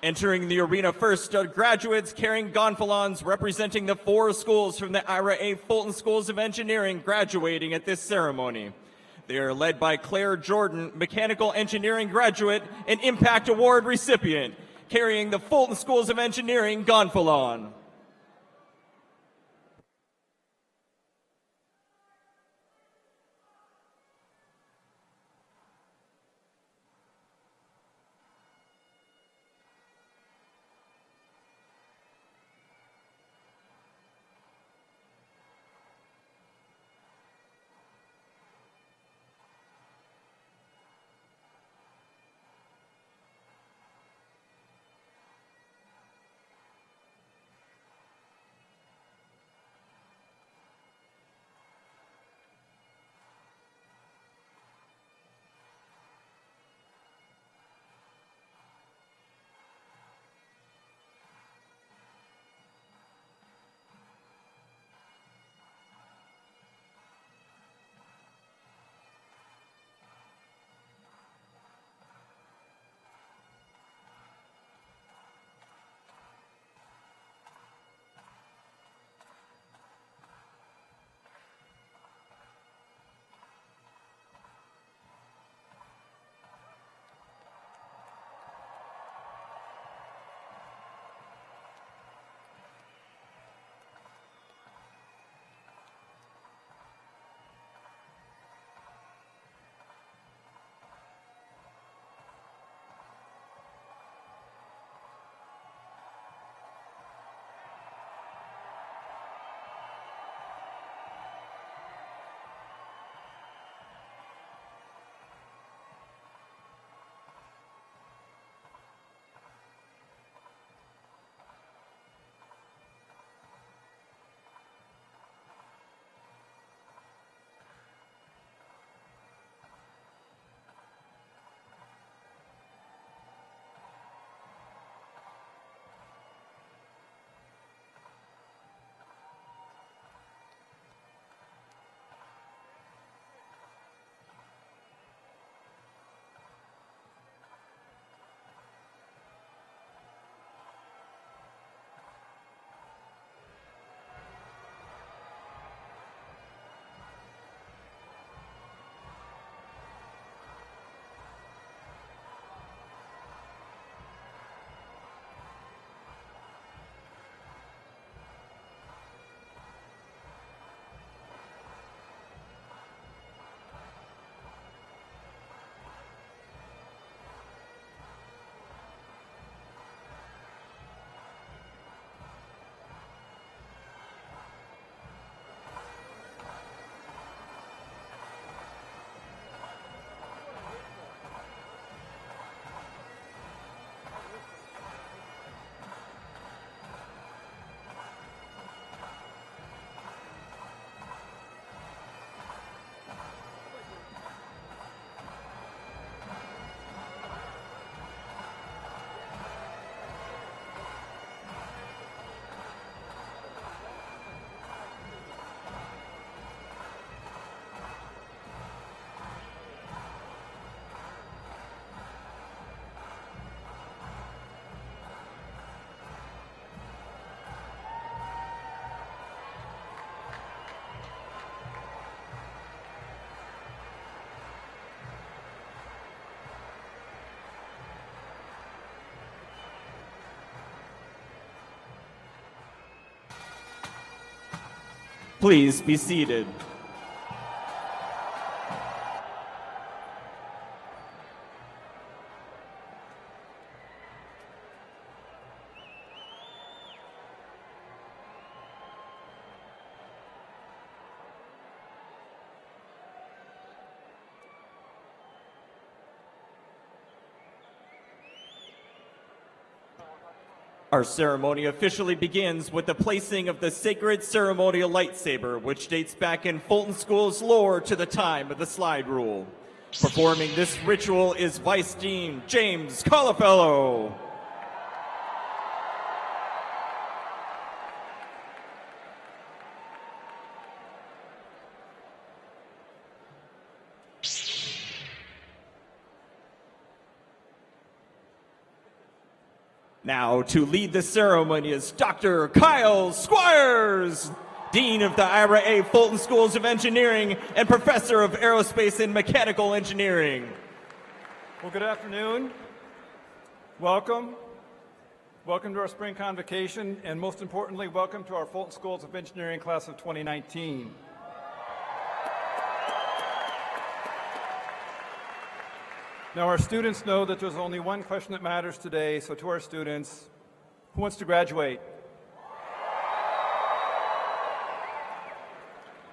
Entering the arena first are graduates carrying gonfalons representing the 4 schools from the Ira A. Fulton Schools of Engineering graduating at this ceremony. They are led by Claire Jordan, Mechanical Engineering graduate and Impact Award recipient, carrying the Fulton Schools of Engineering gonfalon. Please be seated. Our ceremony officially begins with the placing of the sacred ceremonial lightsaber, which dates back in Fulton School's lore to the time of the slide rule. Performing this ritual is Vice Dean James Colafello. Now, to lead the ceremony is Dr. Kyle Squires, Dean of the Ira A. Fulton Schools of Engineering and Professor of Aerospace and Mechanical Engineering. Well, good afternoon. Welcome. Welcome to our spring convocation, and most importantly, welcome to our Fulton Schools of Engineering class of 2019. Now, our students know that there's only one question that matters today, so to our students, who wants to graduate?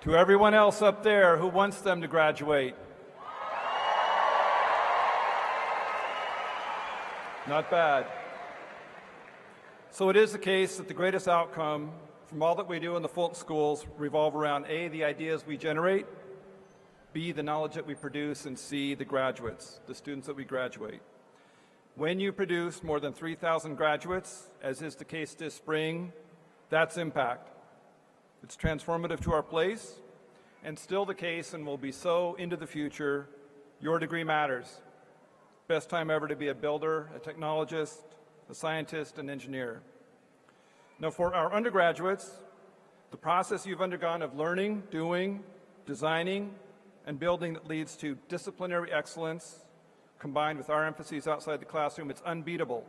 To everyone else up there, who wants them to graduate? Not bad. So it is the case that the greatest outcome from all that we do in the Fulton Schools revolve around A, the ideas we generate, B, the knowledge that we produce, and C, the graduates, the students that we graduate. When you produce more than 3,000 graduates, as is the case this spring, that's impact. It's transformative to our place, and still the case and will be so into the future. Your degree matters. Best time ever to be a builder, a technologist, a scientist, an engineer. Now, for our undergraduates, the process you've undergone of learning, doing, designing, and building that leads to disciplinary excellence, combined with our emphases outside the classroom, it's unbeatable.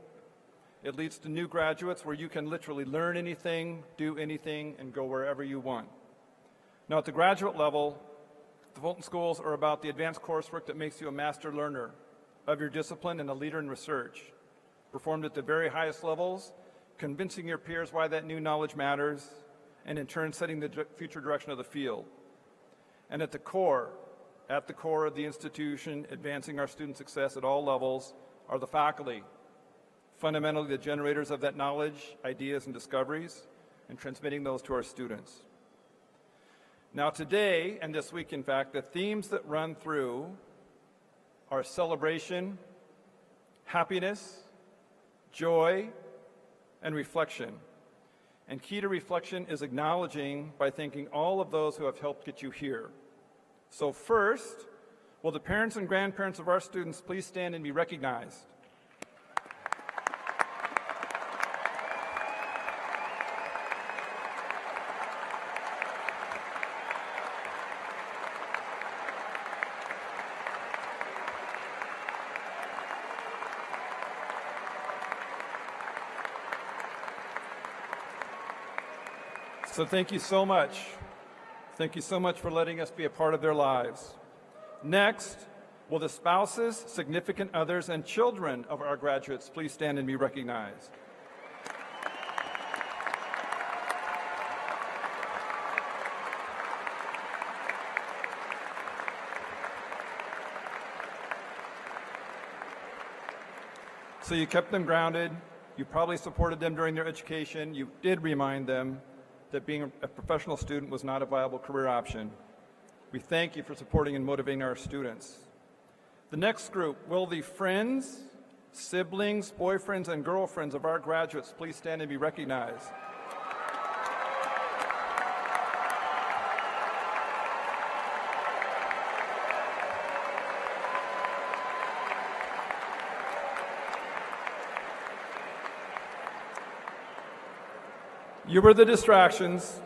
It leads to new graduates where you can literally learn anything, do anything, and go wherever you want. Now, at the graduate level, the Fulton Schools are about the advanced coursework that makes you a master learner of your discipline and a leader in research, performed at the very highest levels, convincing your peers why that new knowledge matters, and in turn setting the future direction of the field. And at the core of the institution, advancing our student success at all levels, are the faculty, fundamentally the generators of that knowledge, ideas, and discoveries, and transmitting those to our students. Now today, and this week in fact, the themes that run through are celebration, happiness, joy, and reflection. And key to reflection is acknowledging by thanking all of those who have helped get you here. So first, will the parents and grandparents of our students please stand and be recognized? So thank you so much. Thank you so much for letting us be a part of their lives. Next, will the spouses, significant others, and children of our graduates please stand and be recognized? So you kept them grounded. You probably supported them during their education. You did remind them that being a professional student was not a viable career option. We thank you for supporting and motivating our students. The next group, will the friends, siblings, boyfriends, and girlfriends of our graduates please stand and be recognized? You were the distractions,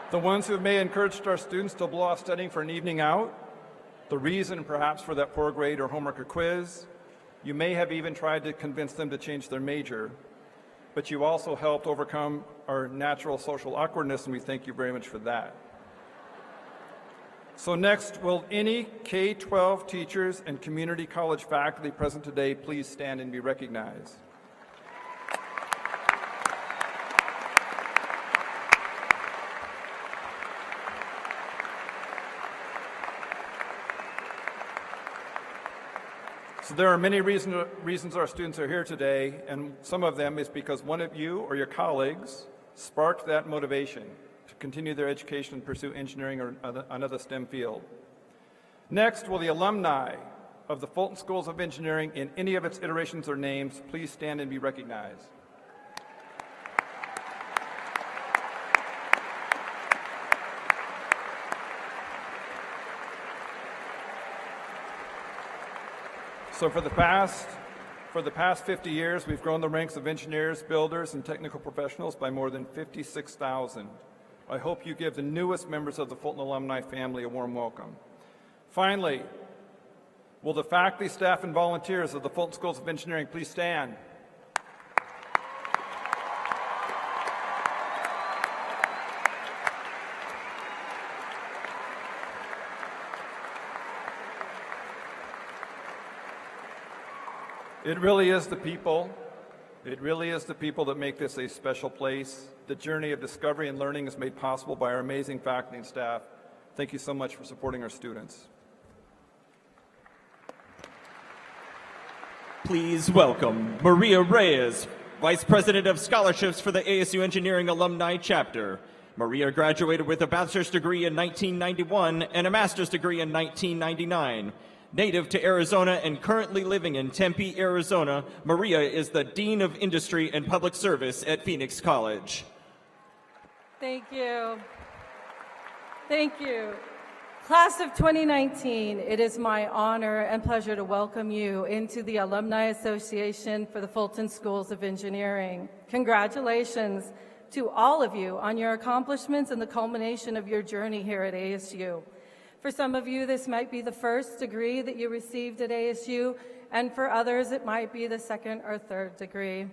the ones who may have encouraged our students to blow off studying for an evening out, the reason perhaps for that poor grade or homework or quiz. You may have even tried to convince them to change their major, but you also helped overcome our natural social awkwardness, and we thank you very much for that. So next, will any K-12 teachers and community college faculty present today please stand and be recognized? So there are many reasons our students are here today, and some of them is because one of you or your colleagues sparked that motivation to continue their education and pursue engineering or another STEM field. Next, will the alumni of the Fulton Schools of Engineering in any of its iterations or names please stand and be recognized? So for the For the past 50 years, we've grown the ranks of engineers, builders, and technical professionals by more than 56,000. I hope you give the newest members of the Fulton alumni family a warm welcome. Finally, will the faculty, staff, and volunteers of the Fulton Schools of Engineering please stand? It really is the people. It really is the people that make this a special place. The journey of discovery and learning is made possible by our amazing faculty and staff. Thank you so much for supporting our students. Please welcome Maria Reyes, Vice President of Scholarships for the ASU Engineering Alumni Chapter. Maria graduated with a bachelor's degree in 1991 and a master's degree in 1999. Native to Arizona and currently living in Tempe, Arizona, Maria is the Dean of Industry and Public Service at Phoenix College. Thank you. Thank you. Class of 2019, it is my honor and pleasure to welcome you into the Alumni Association for the Fulton Schools of Engineering. Congratulations to all of you on your accomplishments and the culmination of your journey here at ASU. For some of you, this might be the first degree that you received at ASU, and for others, it might be the second or third degree.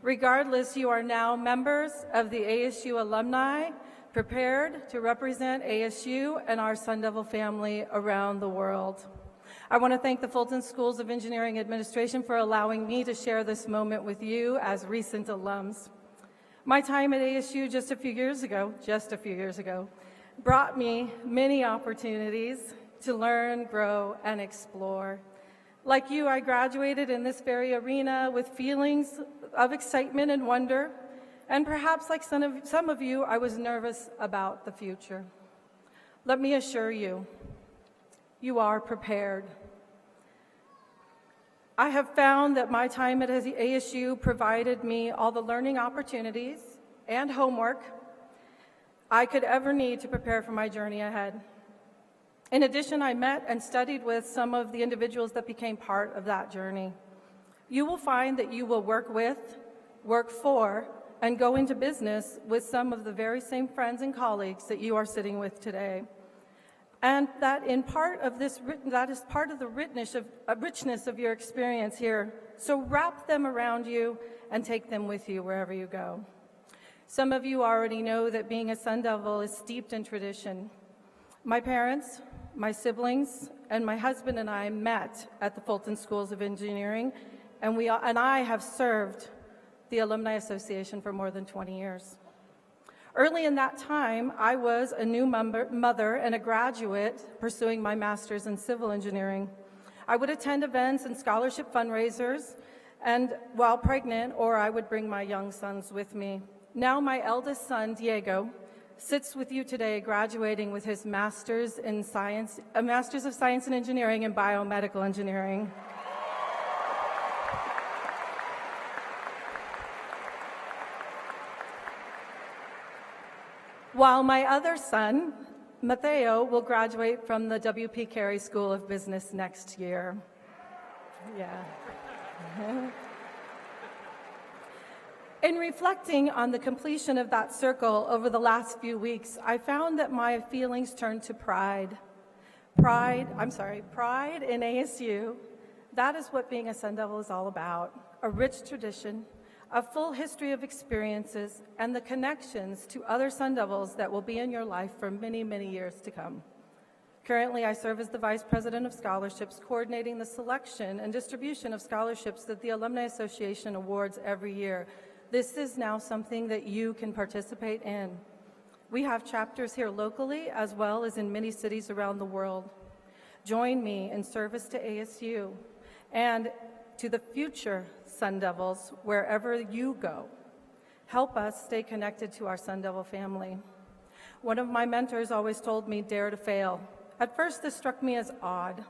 Regardless, you are now members of the ASU alumni, prepared to represent ASU and our Sun Devil family around the world. I want to thank the Fulton Schools of Engineering Administration for allowing me to share this moment with you as recent alums. My time at ASU just a few years ago, brought me many opportunities to learn, grow, and explore. Like you, I graduated in this very arena with feelings of excitement and wonder, and perhaps like some of you, I was nervous about the future. Let me assure you, you are prepared. I have found that my time at ASU provided me all the learning opportunities and homework I could ever need to prepare for my journey ahead. In addition, I met and studied with some of the individuals that became part of that journey. You will find that you will work with, work for, and go into business with some of the very same friends and colleagues that you are sitting with today. And that is part of the richness of your experience here. So wrap them around you and take them with you wherever you go. Some of you already know that being a Sun Devil is steeped in tradition. My parents, my siblings, and my husband and I met at the Fulton Schools of Engineering, and I have served the Alumni Association for more than 20 years. Early in that time, I was a new mother and a graduate pursuing my master's in civil engineering. I would attend events and scholarship fundraisers and while pregnant, or I would bring my young sons with me. Now my eldest son, Diego, sits with you today graduating with his Master's of Science in Engineering and Biomedical Engineering. While my other son, Mateo, will graduate from the W.P. Carey School of Business next year. Yeah. In reflecting on the completion of that circle over the last few weeks, I found that my feelings turned to pride. Pride in ASU. That is what being a Sun Devil is all about. A rich tradition, a full history of experiences, and the connections to other Sun Devils that will be in your life for many, many years to come. Currently, I serve as the Vice President of Scholarships, coordinating the selection and distribution of scholarships that the Alumni Association awards every year. This is now something that you can participate in. We have chapters here locally as well as in many cities around the world. Join me in service to ASU and to the future Sun Devils wherever you go. Help us stay connected to our Sun Devil family. One of my mentors always told me, dare to fail. At first, this struck me as odd.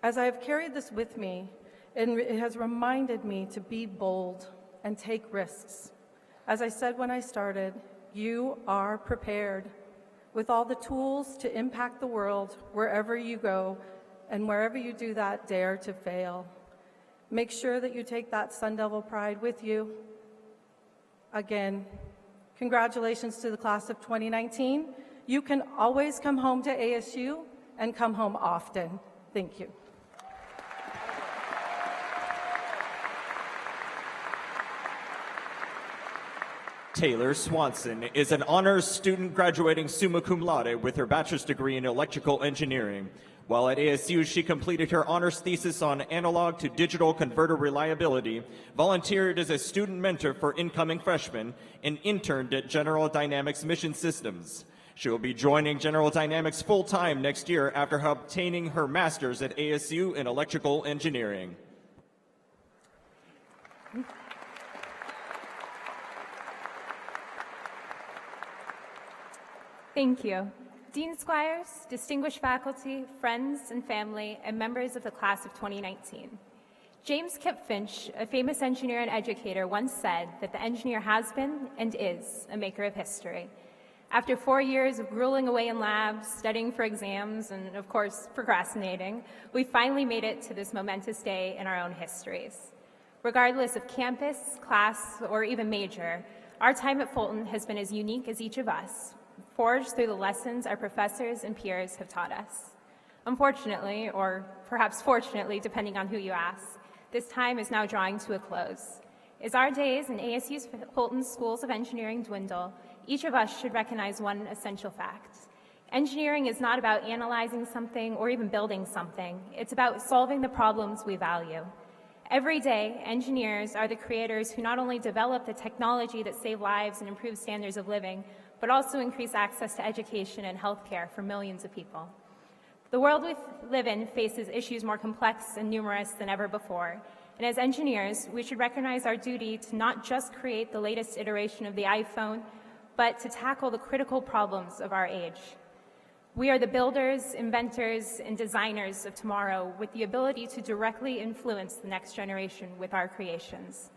As I have carried this with me, it has reminded me to be bold and take risks. As I said when I started, you are prepared with all the tools to impact the world wherever you go, and wherever you do that, dare to fail. Make sure that you take that Sun Devil pride with you. Again, congratulations to the class of 2019. You can always come home to ASU and come home often. Thank you. Taylor Swanson is an honors student graduating summa cum laude with her bachelor's degree in electrical engineering. While at ASU, she completed her honors thesis on analog to digital converter reliability, volunteered as a student mentor for incoming freshmen, and interned at General Dynamics Mission Systems. She will be joining General Dynamics full-time next year after obtaining her master's at ASU in electrical engineering. Thank you. Dean Squires, distinguished faculty, friends and family, and members of the class of 2019. James Kip Finch, a famous engineer and educator, once said that the engineer has been and is a maker of history. After 4 years of grueling away in labs, studying for exams, and of course, procrastinating, we finally made it to this momentous day in our own histories. Regardless of campus, class, or even major, our time at Fulton has been as unique as each of us, forged through the lessons our professors and peers have taught us. Unfortunately, or perhaps fortunately, depending on who you ask, this time is now drawing to a close. As our days in ASU's Fulton Schools of Engineering dwindle, each of us should recognize one essential fact. Engineering is not about analyzing something or even building something. It's about solving the problems we value. Every day, engineers are the creators who not only develop the technology that save lives and improve standards of living, but also increase access to education and healthcare for millions of people. The world we live in faces issues more complex and numerous than ever before, and as engineers, we should recognize our duty to not just create the latest iteration of the iPhone, but to tackle the critical problems of our age. We are the builders, inventors, and designers of tomorrow with the ability to directly influence the next generation with our creations.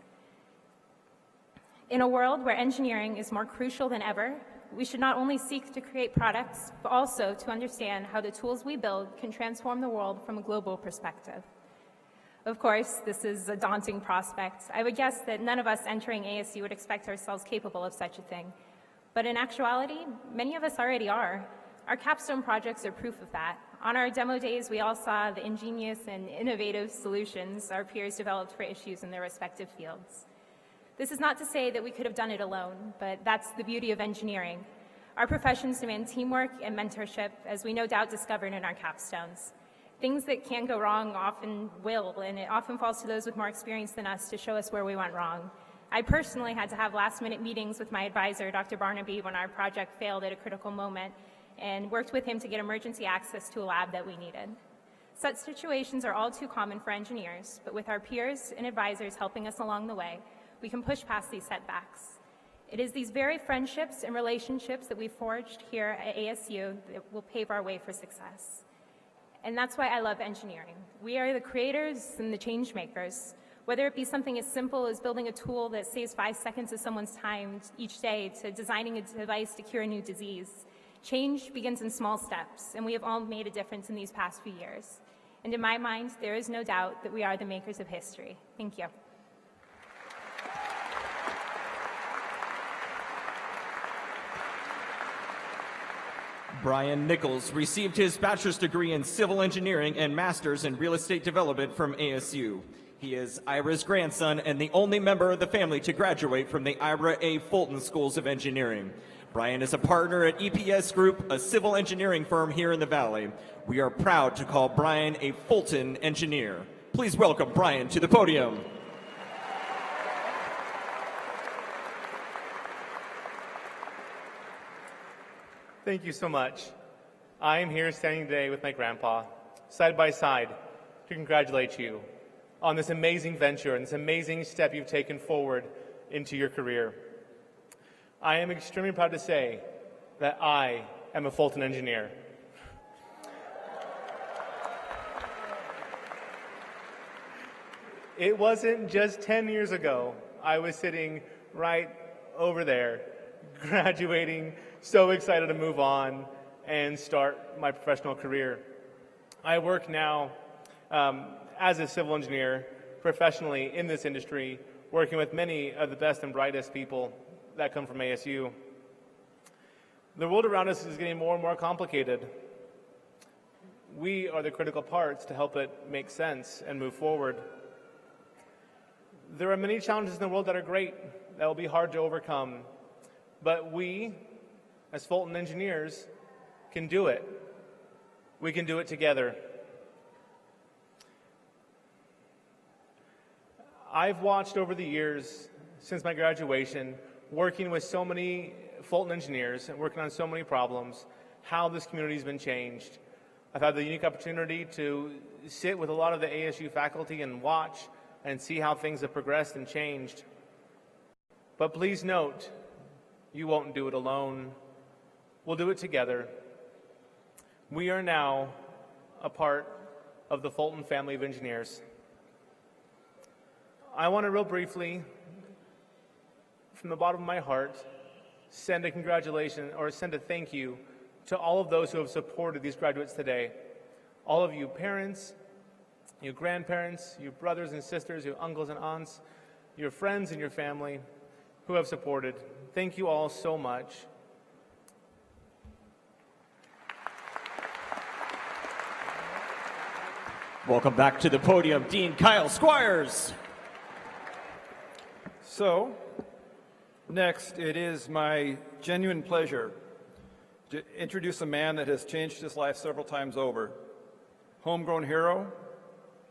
In a world where engineering is more crucial than ever, we should not only seek to create products, but also to understand how the tools we build can transform the world from a global perspective. Of course, this is a daunting prospect. I would guess that none of us entering ASU would expect ourselves capable of such a thing. But in actuality, many of us already are. Our capstone projects are proof of that. On our demo days, we all saw the ingenious and innovative solutions our peers developed for issues in their respective fields. This is not to say that we could have done it alone, but that's the beauty of engineering. Our professions demand teamwork and mentorship, as we no doubt discovered in our capstones. Things that can go wrong often will, and it often falls to those with more experience than us to show us where we went wrong. I personally had to have last-minute meetings with my advisor, Dr. Barnaby, when our project failed at a critical moment, and worked with him to get emergency access to a lab that we needed. Such situations are all too common for engineers, but with our peers and advisors helping us along the way, we can push past these setbacks. It is these very friendships and relationships that we forged here at ASU that will pave our way for success. And that's why I love engineering. We are the creators and the change makers. Whether it be something as simple as building a tool that saves 5 seconds of someone's time each day to designing a device to cure a new disease, change begins in small steps, and we have all made a difference in these past few years. And in my mind, there is no doubt that we are the makers of history. Thank you. Brian Nichols received his bachelor's degree in civil engineering and master's in real estate development from ASU. He is Ira's grandson and the only member of the family to graduate from the Ira A. Fulton Schools of Engineering. Brian is a partner at EPS Group, a civil engineering firm here in the Valley. We are proud to call Brian a Fulton engineer. Please welcome Brian to the podium. Thank you so much. I am here standing today with my grandpa, side by side, to congratulate you on this amazing venture and this amazing step you've taken forward into your career. I am extremely proud to say that I am a Fulton engineer. It wasn't just 10 years ago. I was sitting right over there, graduating, so excited to move on and start my professional career. I work now as a civil engineer professionally in this industry, working with many of the best and brightest people that come from ASU. The world around us is getting more and more complicated. We are the critical parts to help it make sense and move forward. There are many challenges in the world that are great, that will be hard to overcome, but we, as Fulton engineers, can do it. We can do it together. I've watched over the years, since my graduation, working with so many Fulton engineers and working on so many problems, how this community has been changed. I've had the unique opportunity to sit with a lot of the ASU faculty and watch and see how things have progressed and changed. But please note, you won't do it alone. We'll do it together. We are now a part of the Fulton family of engineers. I want to real briefly, from the bottom of my heart, send a congratulations or send a thank you to all of those who have supported these graduates today. All of you parents, you grandparents, you brothers and sisters, your uncles and aunts, your friends and your family who have supported. Thank you all so much. Welcome back to the podium, Dean Kyle Squires. So, next, it is my genuine pleasure to introduce a man that has changed his life several times over. Homegrown hero,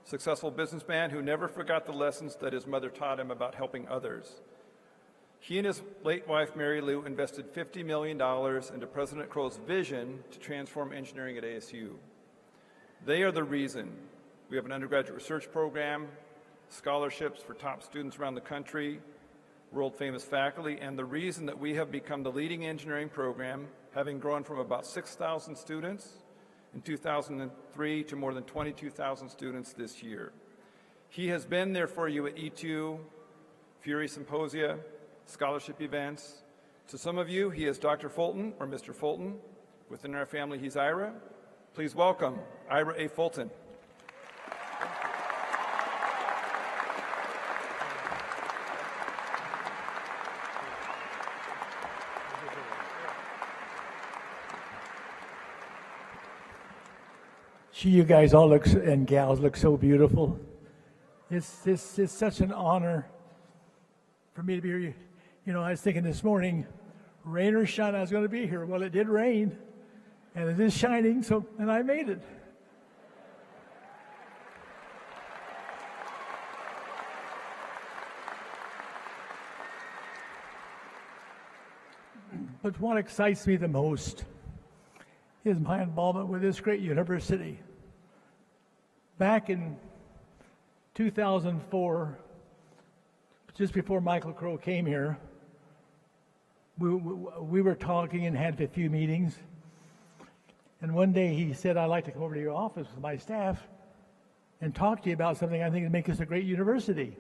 successful businessman who never forgot the lessons that his mother taught him about helping others. He and his late wife, Mary Lou, invested $50 million into President Crow's vision to transform engineering at ASU. They are the reason we have an undergraduate research program, scholarships for top students around the country, world-famous faculty, and the reason that we have become the leading engineering program, having grown from about 6,000 students in 2003 to more than 22,000 students this year. He has been there for you at E2, Fury Symposia, scholarship events. To some of you, he is Dr. Fulton or Mr. Fulton. Within our family, he's Ira. Please welcome Ira A. Fulton. Gee, you guys all look, and gals look so beautiful. It's such an honor for me to be here. You know, I was thinking this morning, rain or shine, I was going to be here. Well, it did rain, and it is shining, and I made it. But what excites me the most is my involvement with this great university. Back in 2004, just before Michael Crow came here, we were talking and had a few meetings. And one day he said, I'd like to come over to your office with my staff and talk to you about something I think would make us a great university.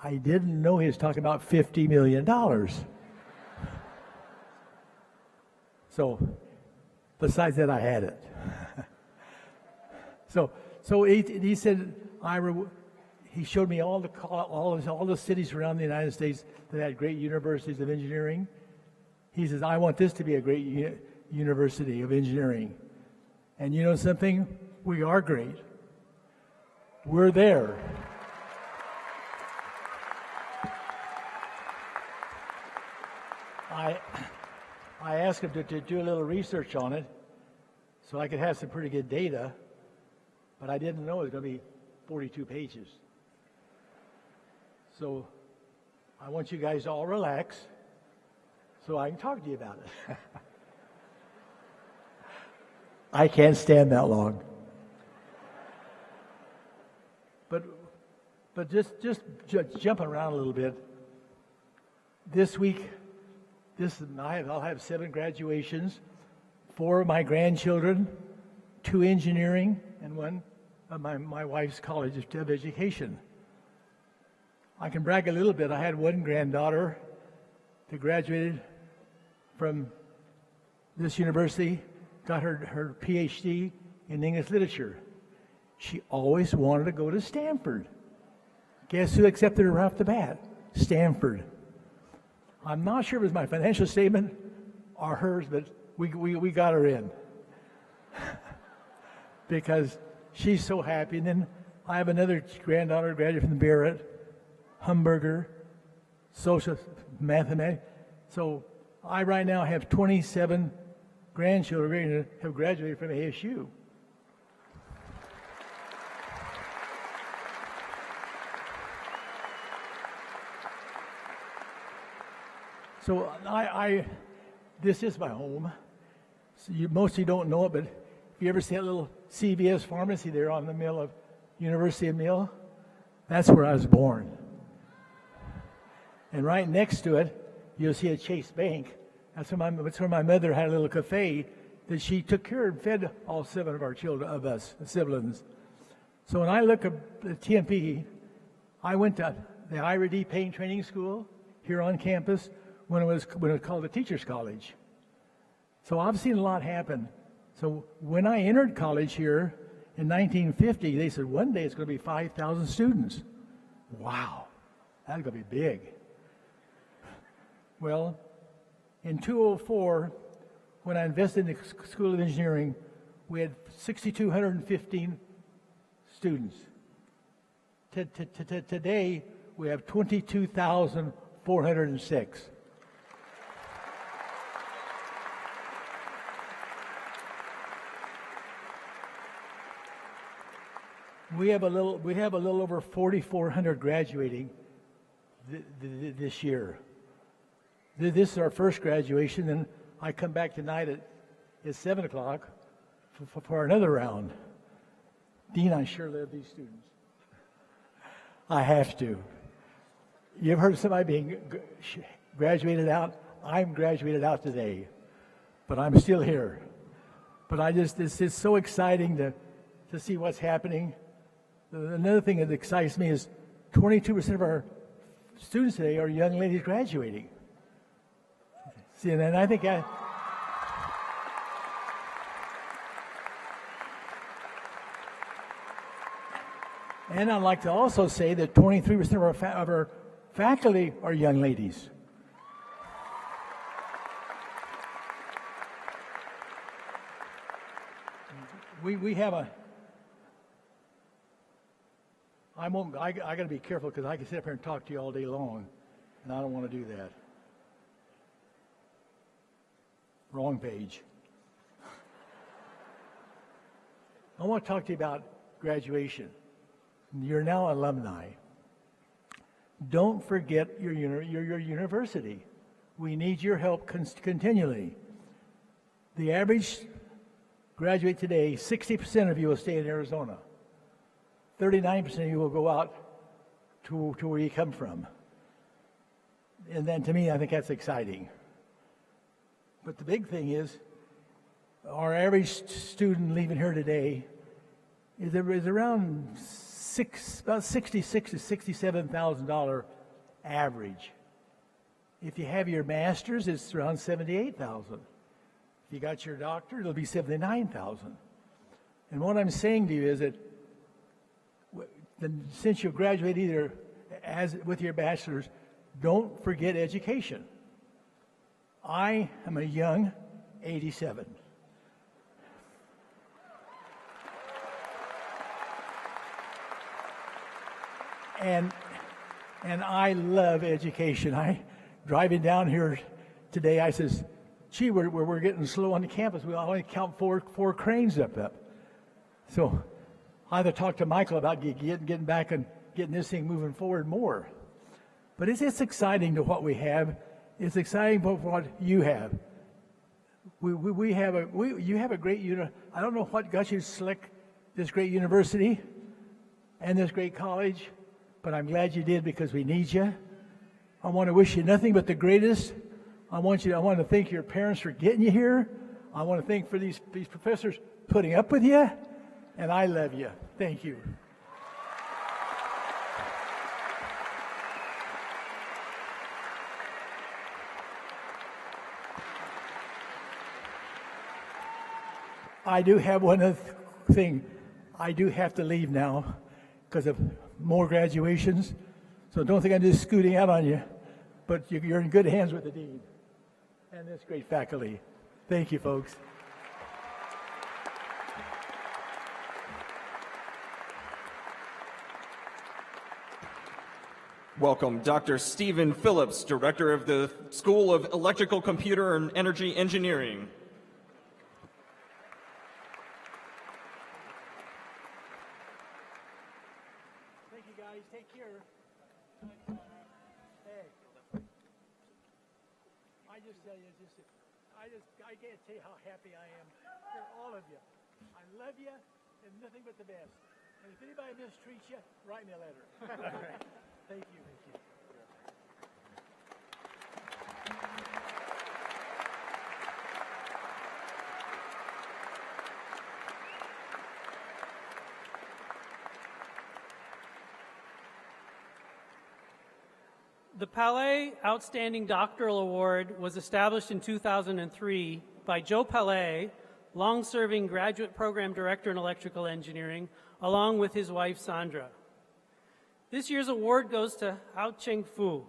I didn't know he was talking about $50 million. So, besides that, I had it. So he said, Ira, he showed me all the cities around the United States that had great universities of engineering. He says, I want this to be a great university of engineering. And you know something? We are great. We're there. I asked him to do a little research on it so I could have some pretty good data, but I didn't know it was going to be 42 pages. So I want you guys to all relax so I can talk to you about it. I can't stand that long. But just jumping around a little bit, this week, I'll have 7 graduations, 4 of my grandchildren, 2 engineering, and 1 of my wife's college of education. I can brag a little bit. I had 1 granddaughter that graduated from this university, got her PhD in English literature. She always wanted to go to Stanford. Guess who accepted her off the bat? Stanford. I'm not sure if it was my financial statement or hers, but we got her in because she's so happy. And then I have another granddaughter graduated from Barrett, Hamburger, social mathematics. So I right now have 27 grandchildren who have graduated from ASU. So this is my home. So most of you don't know it, but if you ever see that little CVS pharmacy there on the mill of University of Mill, that's where I was born. And right next to it, you'll see a Chase Bank. That's where my mother had a little cafe that she took care and fed all 7 of our children, of us, siblings. So when I look at TMP, I went to the Ira D. Paint Training School here on campus when it was called the Teachers College. So I've seen a lot happen. So when I entered college here in 1950, they said one day it's going to be 5,000 students. Wow, that's going to be big. Well, in 2004, when I invested in the School of Engineering, we had 6,215 students. Today, we have 22,406. We have a little over 4,400 graduating this year. This is our first graduation, and I come back tonight at 7 o'clock for another round. Dean, I sure love these students. I have to. You've heard of somebody being graduated out? I'm graduated out today, but I'm still here. But it's so exciting to see what's happening. Another thing that excites me is 22% of our students today are young ladies graduating. See, and I think and I'd like to also say that 23% of our faculty are young ladies. We have a. I got to be careful because I can sit up here and talk to you all day long, and I don't want to do that. Wrong page. I want to talk to you about graduation. You're now alumni. Don't forget your university. We need your help continually. The average graduate today, 60% of you will stay in Arizona. 39% of you will go out to where you come from. And then to me, I think that's exciting. But the big thing is, our average student leaving here today is around about $66,000 to $67,000 average. If you have your master's, it's around $78,000. If you got your doctorate, it'll be $79,000. And what I'm saying to you is that since you graduate either with your bachelor's, don't forget education. I am a young 87. And I love education. Driving down here today, I says, gee, we're getting slow on the campus. We only count four cranes up. So I have to talk to Michael about getting back and getting this thing moving forward more. But it's exciting to what we have. It's exciting for what you have. You have a great I don't know what got you to select this great university and this great college, but I'm glad you did because we need you. I want to wish you nothing but the greatest. I want to thank your parents for getting you here. I want to thank for these professors putting up with you, and I love you. Thank you. I do have one other thing. I do have to leave now because of more graduations. So don't think I'm just scooting out on you, but you're in good hands with the dean and this great faculty. Thank you, folks. Welcome, Dr. Stephen Phillips, Director of the School of Electrical, Computer, and Energy Engineering. Thank you, guys. Take care. Hey, I just tell you, I can't tell you how happy I am for all of you. I love you and nothing but the best. And if anybody mistreats you, write me a letter. Thank you. Thank you. The Palais Outstanding Doctoral Award was established in 2003 by Joe Palais, long-serving graduate program director in electrical engineering, along with his wife, Sandra. This year's award goes to Hao Cheng Fu.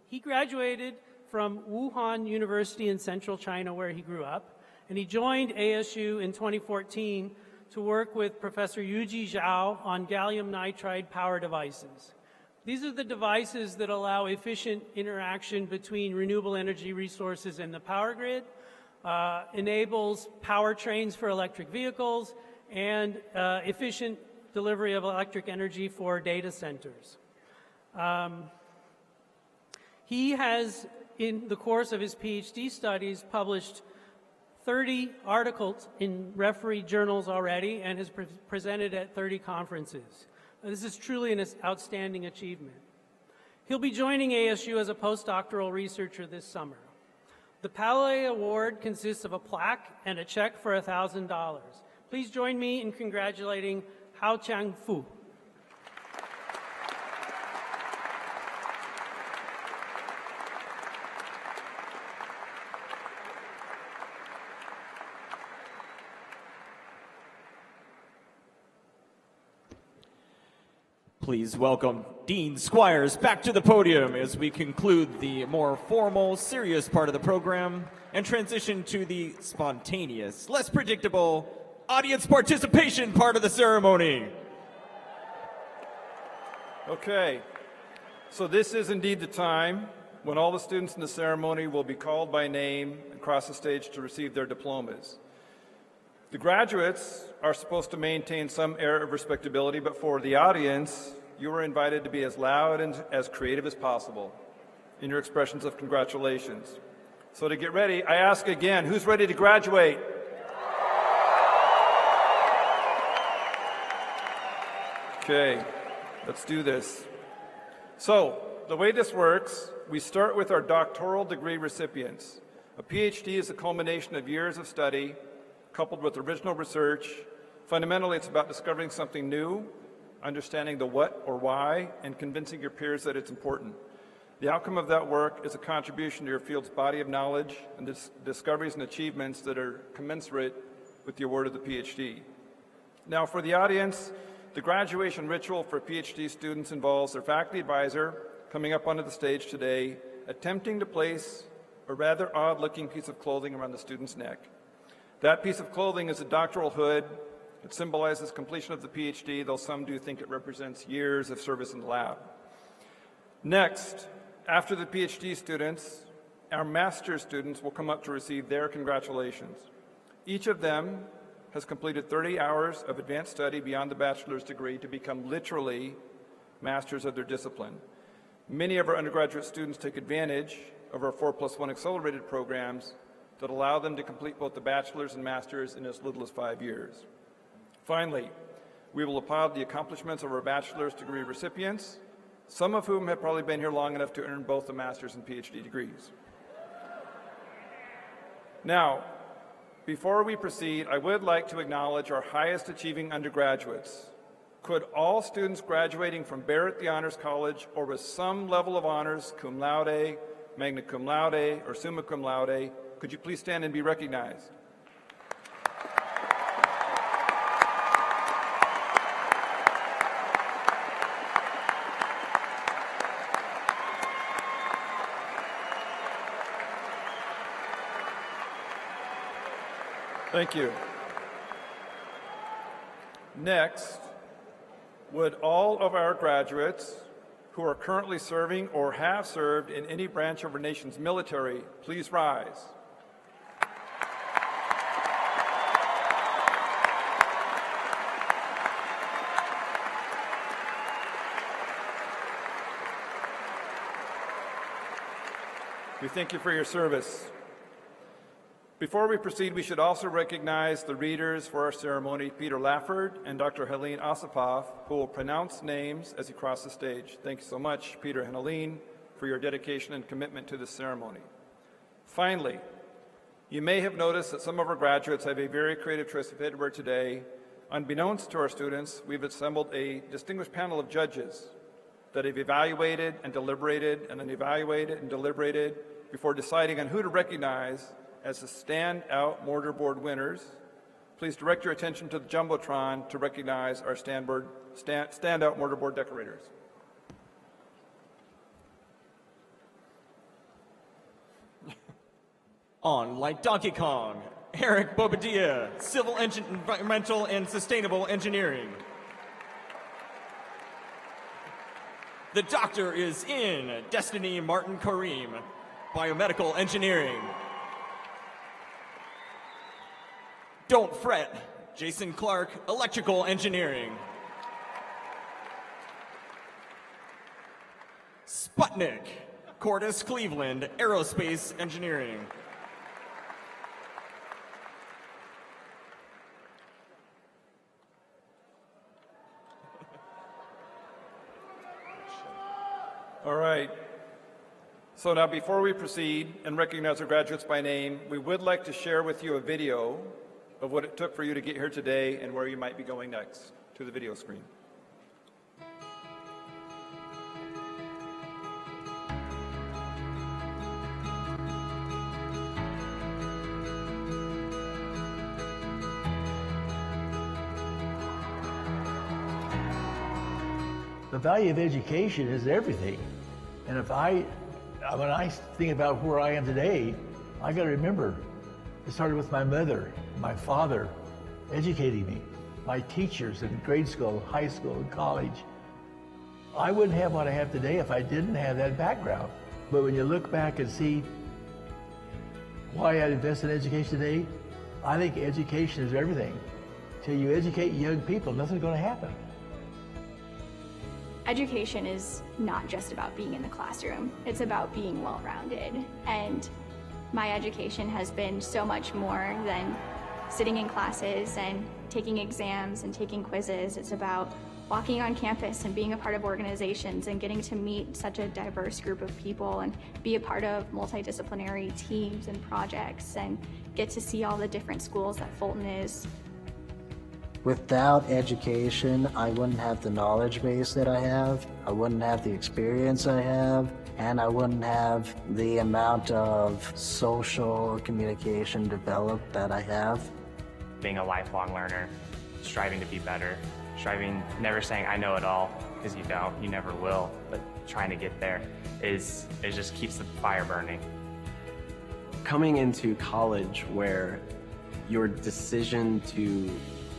He graduated from Wuhan University in central China, where he grew up, and he joined ASU in 2014 to work with Professor Yuji Zhao on gallium nitride power devices. These are the devices that allow efficient interaction between renewable energy resources and the power grid, enables powertrains for electric vehicles, and efficient delivery of electric energy for data centers. He has, in the course of his PhD studies, published 30 articles in refereed journals already and has presented at 30 conferences. This is truly an outstanding achievement. He'll be joining ASU as a postdoctoral researcher this summer. The Palais Award consists of a plaque and a check for $1,000. Please join me in congratulating Hao Cheng Fu. Please welcome Dean Squires back to the podium as we conclude the more formal, serious part of the program and transition to the spontaneous, less predictable audience participation part of the ceremony. Okay, so this is indeed the time when all the students in the ceremony will be called by name across the stage to receive their diplomas. The graduates are supposed to maintain some air of respectability, but for the audience, you are invited to be as loud and as creative as possible in your expressions of congratulations. So to get ready, I ask again, who's ready to graduate? Okay, let's do this. So, the way this works, we start with our doctoral degree recipients. A PhD is a culmination of years of study coupled with original research. Fundamentally, it's about discovering something new, understanding the what or why, and convincing your peers that it's important. The outcome of that work is a contribution to your field's body of knowledge and discoveries and achievements that are commensurate with the award of the PhD. Now, for the audience, the graduation ritual for PhD students involves their faculty advisor coming up onto the stage today, attempting to place a rather odd-looking piece of clothing around the student's neck. That piece of clothing is a doctoral hood. It symbolizes completion of the PhD, though some do think it represents years of service in the lab. Next, after the PhD students, our master's students will come up to receive their congratulations. Each of them has completed 30 hours of advanced study beyond the bachelor's degree to become literally masters of their discipline. Many of our undergraduate students take advantage of our 4+1 accelerated programs that allow them to complete both the bachelor's and master's in as little as 5 years. Finally, we will applaud the accomplishments of our bachelor's degree recipients, some of whom have probably been here long enough to earn both the master's and PhD degrees. Now, before we proceed, I would like to acknowledge our highest achieving undergraduates. Could all students graduating from Barrett the Honors College or with some level of honors, cum laude, magna cum laude, or summa cum laude, could you please stand and be recognized? Thank you. Next, would all of our graduates who are currently serving or have served in any branch of our nation's military please rise? We thank you for your service. Before we proceed, we should also recognize the readers for our ceremony, Peter Lafford and Dr. Helene Osipov, who will pronounce names as you cross the stage. Thank you so much, Peter and Helene, for your dedication and commitment to this ceremony. Finally, you may have noticed that some of our graduates have a very creative choice of headwear today. Unbeknownst to our students, we've assembled a distinguished panel of judges that have evaluated and deliberated and then evaluated and deliberated before deciding on who to recognize as the standout mortarboard winners. Please direct your attention to the Jumbotron to recognize our standout mortarboard decorators. On like Donkey Kong, Eric Bobadilla, Civil Environmental and Sustainable Engineering. The doctor is in Destiny Martin Kareem, Biomedical Engineering. Don't fret, Jason Clark, Electrical Engineering. Sputnik, Cordis Cleveland, Aerospace Engineering. All right. So now before we proceed and recognize our graduates by name, we would like to share with you a video of what it took for you to get here today and where you might be going next. To the video screen. The value of education is everything. And when I think about where I am today, I got to remember, it started with my mother, my father, educating me, my teachers in grade school, high school, and college. I wouldn't have what I have today if I didn't have that background. But when you look back and see why I invest in education today, I think education is everything. Till you educate young people, nothing's going to happen. Education is not just about being in the classroom. It's about being well-rounded. And my education has been so much more than sitting in classes and taking exams and taking quizzes. It's about walking on campus and being a part of organizations and getting to meet such a diverse group of people and be a part of multidisciplinary teams and projects and get to see all the different schools that Fulton is. Without education, I wouldn't have the knowledge base that I have, I wouldn't have the experience I have, and I wouldn't have the amount of social communication developed that I have. Being a lifelong learner, striving to be better, never saying I know it all, because you don't, you never will, but trying to get there it just keeps the fire burning. Coming into college where your decision to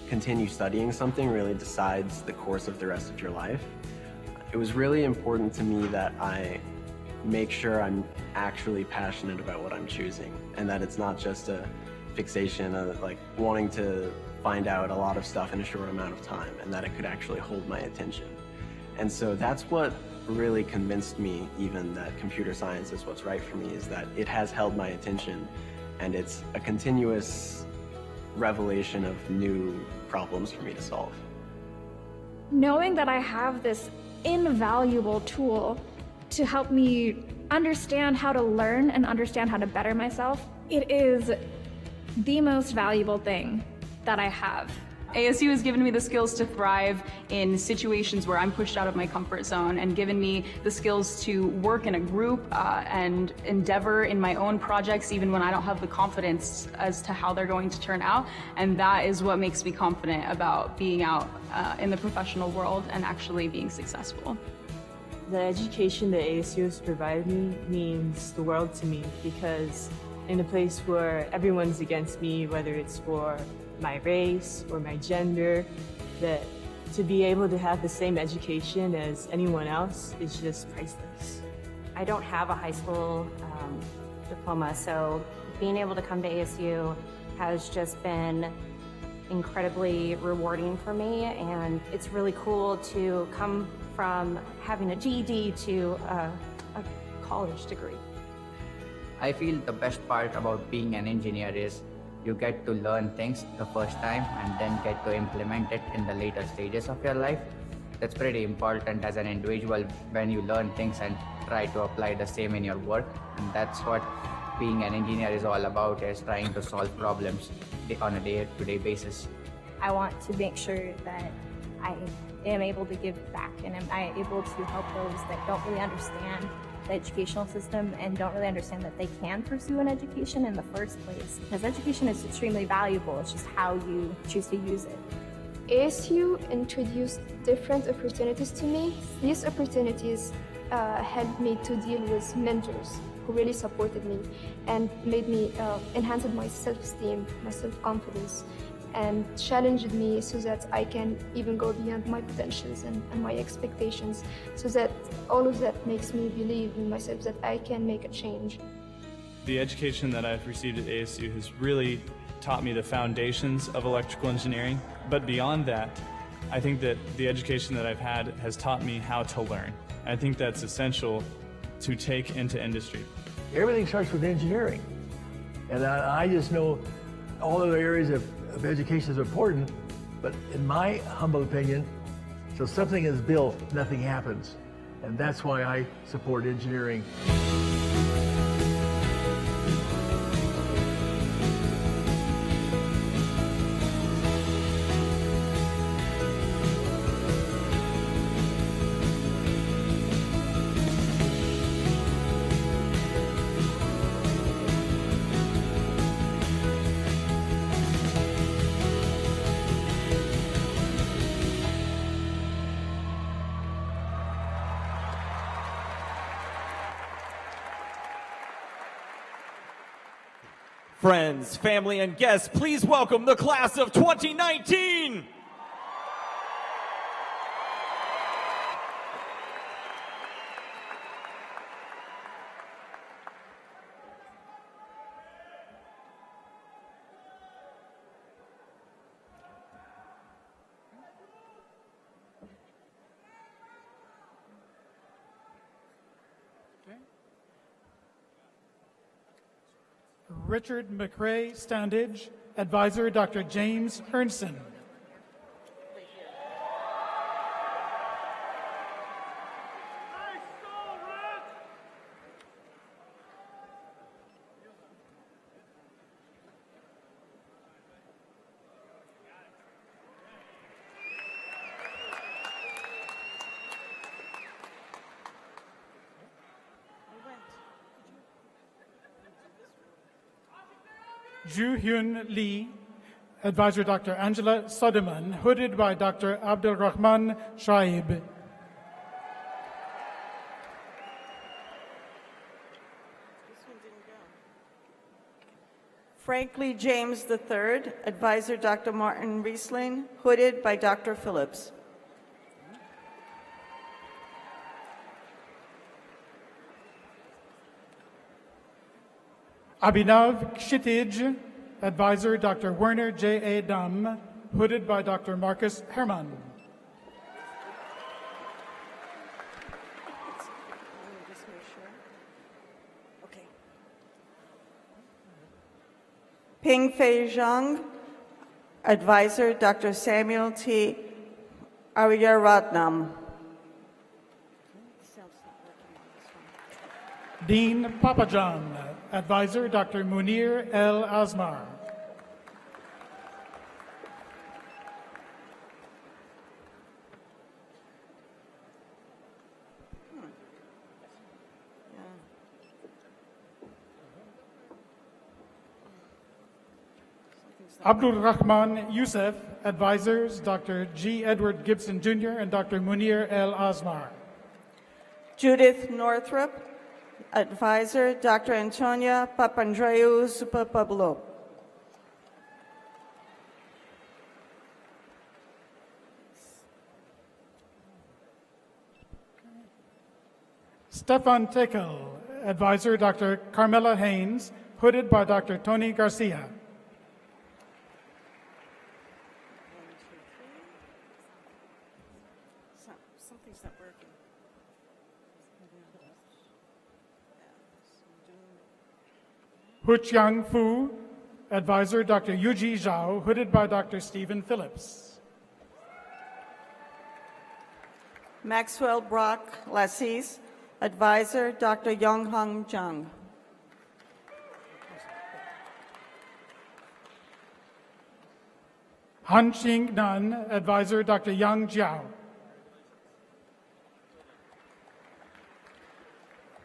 continue studying something really decides the course of the rest of your life, it was really important to me that I make sure I'm actually passionate about what I'm choosing and that it's not just a fixation of like wanting to find out a lot of stuff in a short amount of time, and that it could actually hold my attention. And so that's what really convinced me even that computer science is what's right for me, is that it has held my attention and it's a continuous revelation of new problems for me to solve. Knowing that I have this invaluable tool to help me understand how to learn and understand how to better myself, it is the most valuable thing that I have. ASU has given me the skills to thrive in situations where I'm pushed out of my comfort zone and given me the skills to work in a group and endeavor in my own projects even when I don't have the confidence as to how they're going to turn out. And that is what makes me confident about being out in the professional world and actually being successful. The education that ASU has provided me means the world to me because in a place where everyone's against me, whether it's for my race or my gender, that to be able to have the same education as anyone else is just priceless. I don't have a high school diploma, so being able to come to ASU has just been incredibly rewarding for me, and it's really cool to come from having a GED to a college degree. I feel the best part about being an engineer is you get to learn things the first time and then get to implement it in the later stages of your life. That's pretty important as an individual when you learn things and try to apply the same in your work. And that's what being an engineer is all about, is trying to solve problems on a day-to-day basis. I want to make sure that I am able to give back and am able to help those that don't really understand the educational system and don't really understand that they can pursue an education in the first place. Because education is extremely valuable, it's just how you choose to use it. ASU introduced different opportunities to me. These opportunities helped me to deal with mentors who really supported me and made me enhanced my self-esteem, my self-confidence, and challenged me so that I can even go beyond my potentials and my expectations, so that all of that makes me believe in myself that I can make a change. The education that I've received at ASU has really taught me the foundations of electrical engineering, but beyond that, I think that the education that I've had has taught me how to learn. I think that's essential to take into industry. Everything starts with engineering. And I just know all other areas of education is important, but in my humble opinion, so something is built, nothing happens. And that's why I support engineering. Friends, family, and guests, please welcome the class of 2019! Richard McRae Standage, Advisor Dr. James Ernson. Ju Hyun Lee, Advisor Dr. Angela Soderman, hooded by Dr. Abdul Rahman Shaib. Franklin James III, Advisor Dr. Martin Riesling, hooded by Dr. Phillips. Abhinav Kshitij, Advisor Dr. Werner J. A. Dum, hooded by Dr. Marcus Herman. Ping Fei Zhang, Advisor Dr. Samuel T. Aryaratnam. Dean Papajan, Advisor Dr. Munir El Azmar. Abdul Rahman Youssef, Advisors Dr. G. Edward Gibson Jr. and Dr. Munir El Azmar. Judith Northrup, Advisor Dr. Antonia Papandreou Supapablo. Stefan Tekel, Advisor Dr. Carmela Haynes, hooded by Dr. Tony Garcia. Something's not working. Huqiang Fu, Advisor Dr. Yuji Zhao, hooded by Dr. Stephen Phillips. Maxwell Brock Lassis, Advisor Dr. Yonghong Zhang. Han Xing Nan, Advisor Dr. Yang Jiao.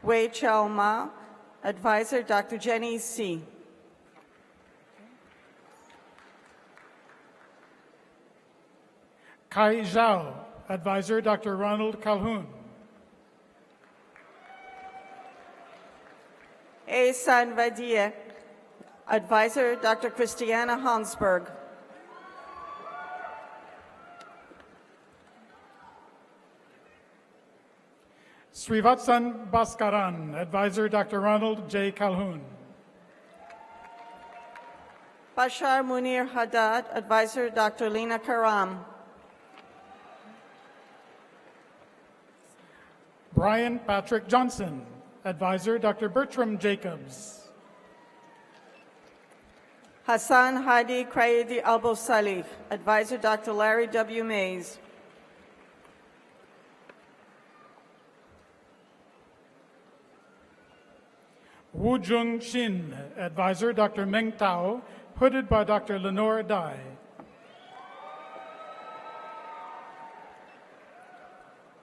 Wei Chao Ma, Advisor Dr. Jenny Si. Kai Zhao, Advisor Dr. Ronald Calhoun. Ehsan Vadie, Advisor Dr. Christiana Hansberg. Srivatsan Bhaskaran, Advisor Dr. Ronald J. Calhoun. Bashar Munir Haddad, Advisor Dr. Lena Karam. Brian Patrick Johnson, Advisor Dr. Bertram Jacobs. Hassan Hadi Kraidi Albo Salih, Advisor Dr. Larry W. Mays. Wu Jung Shin, Advisor Dr. Meng Tao, hooded by Dr. Lenore Dai.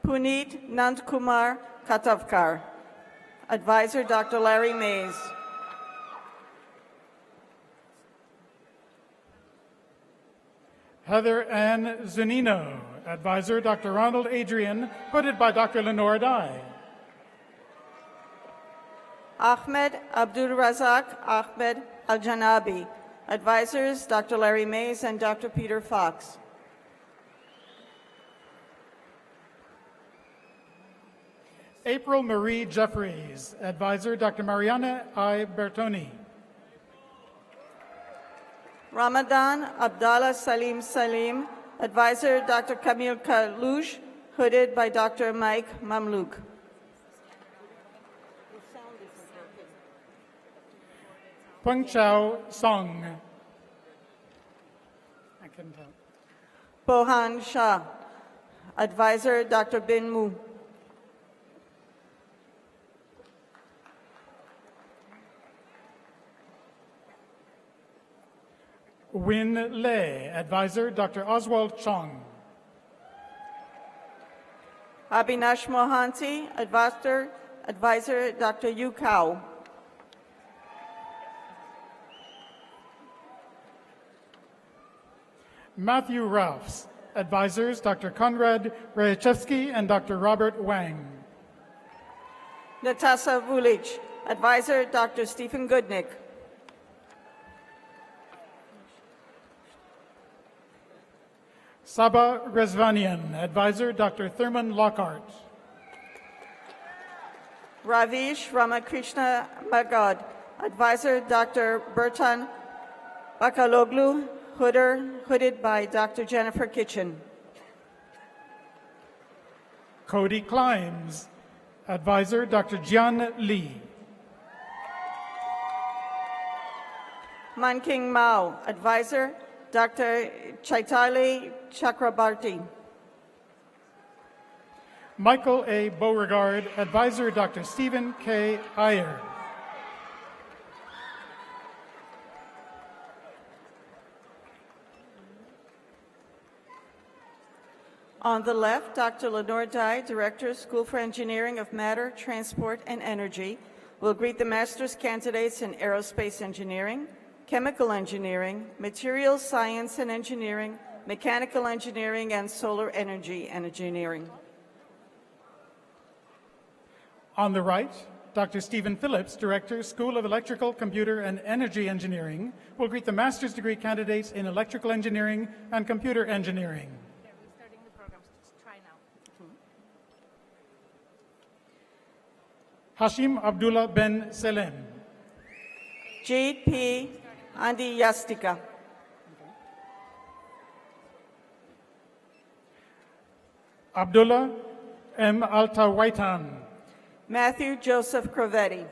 Puneet Nandkumar Katavkar, Advisor Dr. Larry Mays. Heather Ann Zunino, Advisor Dr. Ronald Adrian, hooded by Dr. Lenore Dai. Ahmed Abdul Razak Ahmed Al-Janabi, Advisors Dr. Larry Mays and Dr. Peter Fox. April Marie Jeffries, Advisor Dr. Mariana I. Bertoni. Ramadan Abdallah Salim Salim, Advisor Dr. Kamil Kalouj, hooded by Dr. Mike Mamluk. Peng Chao Song. I couldn't tell. Bohan Shah, Advisor Dr. Bin Mu. Win Lei, Advisor Dr. Oswald Chong. Abhinash Mohanty, Advisor Dr. Yu Kao. Matthew Ralphs, Advisors Dr. Konrad Rayachevsky and Dr. Robert Wang. Natasha Vulich, Advisor Dr. Stephen Goodnick. Saba Rezvanian, Advisor Dr. Thurman Lockhart. Ravish Ramakrishna Magad, Advisor Dr. Bertan Bakaloglu, hooded by Dr. Jennifer Kitchen. Cody Climbs, Advisor Dr. Jian Lee. Manking Mao, Advisor Dr. Chaitali Chakrabarti. Michael A. Beauregard, Advisor Dr. Stephen K. Iyer. On the left, Dr. Lenore Dai, Director, School for Engineering of Matter, Transport, and Energy, will greet the master's candidates in Aerospace Engineering, Chemical Engineering, Materials Science and Engineering, Mechanical Engineering, and Solar Energy and Engineering. On the right, Dr. Stephen Phillips, Director, School of Electrical, Computer, and Energy Engineering, will greet the master's degree candidates in electrical engineering and computer engineering. Hashim Abdullah Ben Selem. Jeet P. Andi Yastika. Abdullah M. Altawaitan. Matthew Joseph Crovetti.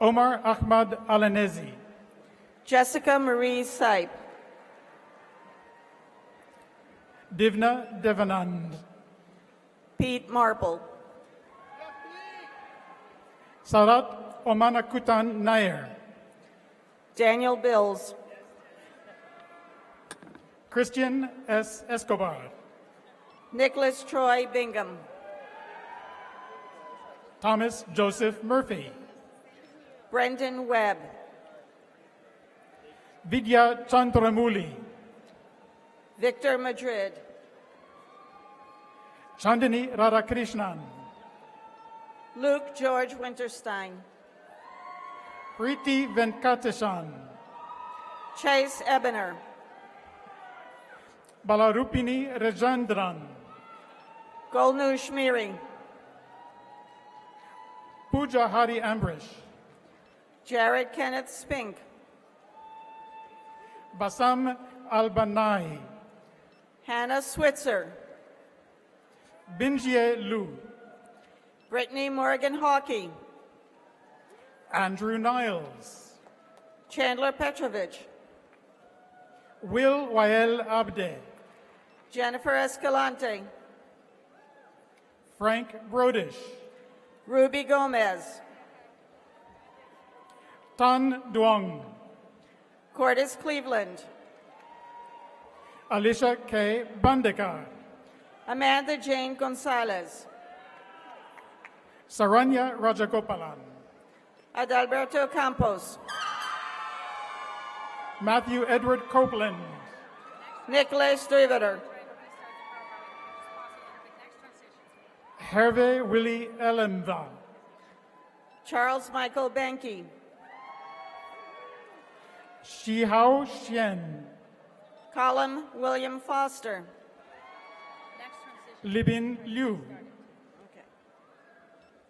Omar Ahmad Alanezi. Jessica Marie Sipe. Divna Devanand. Pete Marple. Sarat Omanakutan Nair. Daniel Bills. Christian S. Escobar. Nicholas Troy Bingham. Thomas Joseph Murphy. Brendan Webb. Vidya Chandramuli. Victor Madrid. Chandani Radhakrishnan. Luke George Winterstein. Preeti Venkateshan. Chase Ebener. Balarupini Rajandran. Golnu Shmiri. Pooja Hari Ambrish. Jared Kenneth Spink. Basam Albanai. Hannah Switzer. Binjie Lu. Brittany Morgan Hawkey. Andrew Niles. Chandler Petrovich. Will Wael Abde. Jennifer Escalante. Frank Brodish. Ruby Gomez. Tan Duong. Cordis Cleveland. Allysha K. Bandekar. Amanda Jane Gonzalez. Saranya Rajagopalan. Adalberto Campos. Matthew Edward Copeland. Nicholas Driveter. Hervé Willie Ellenva. Charles Michael Benke. Shihao Xian. Colin William Foster. Libin Liu.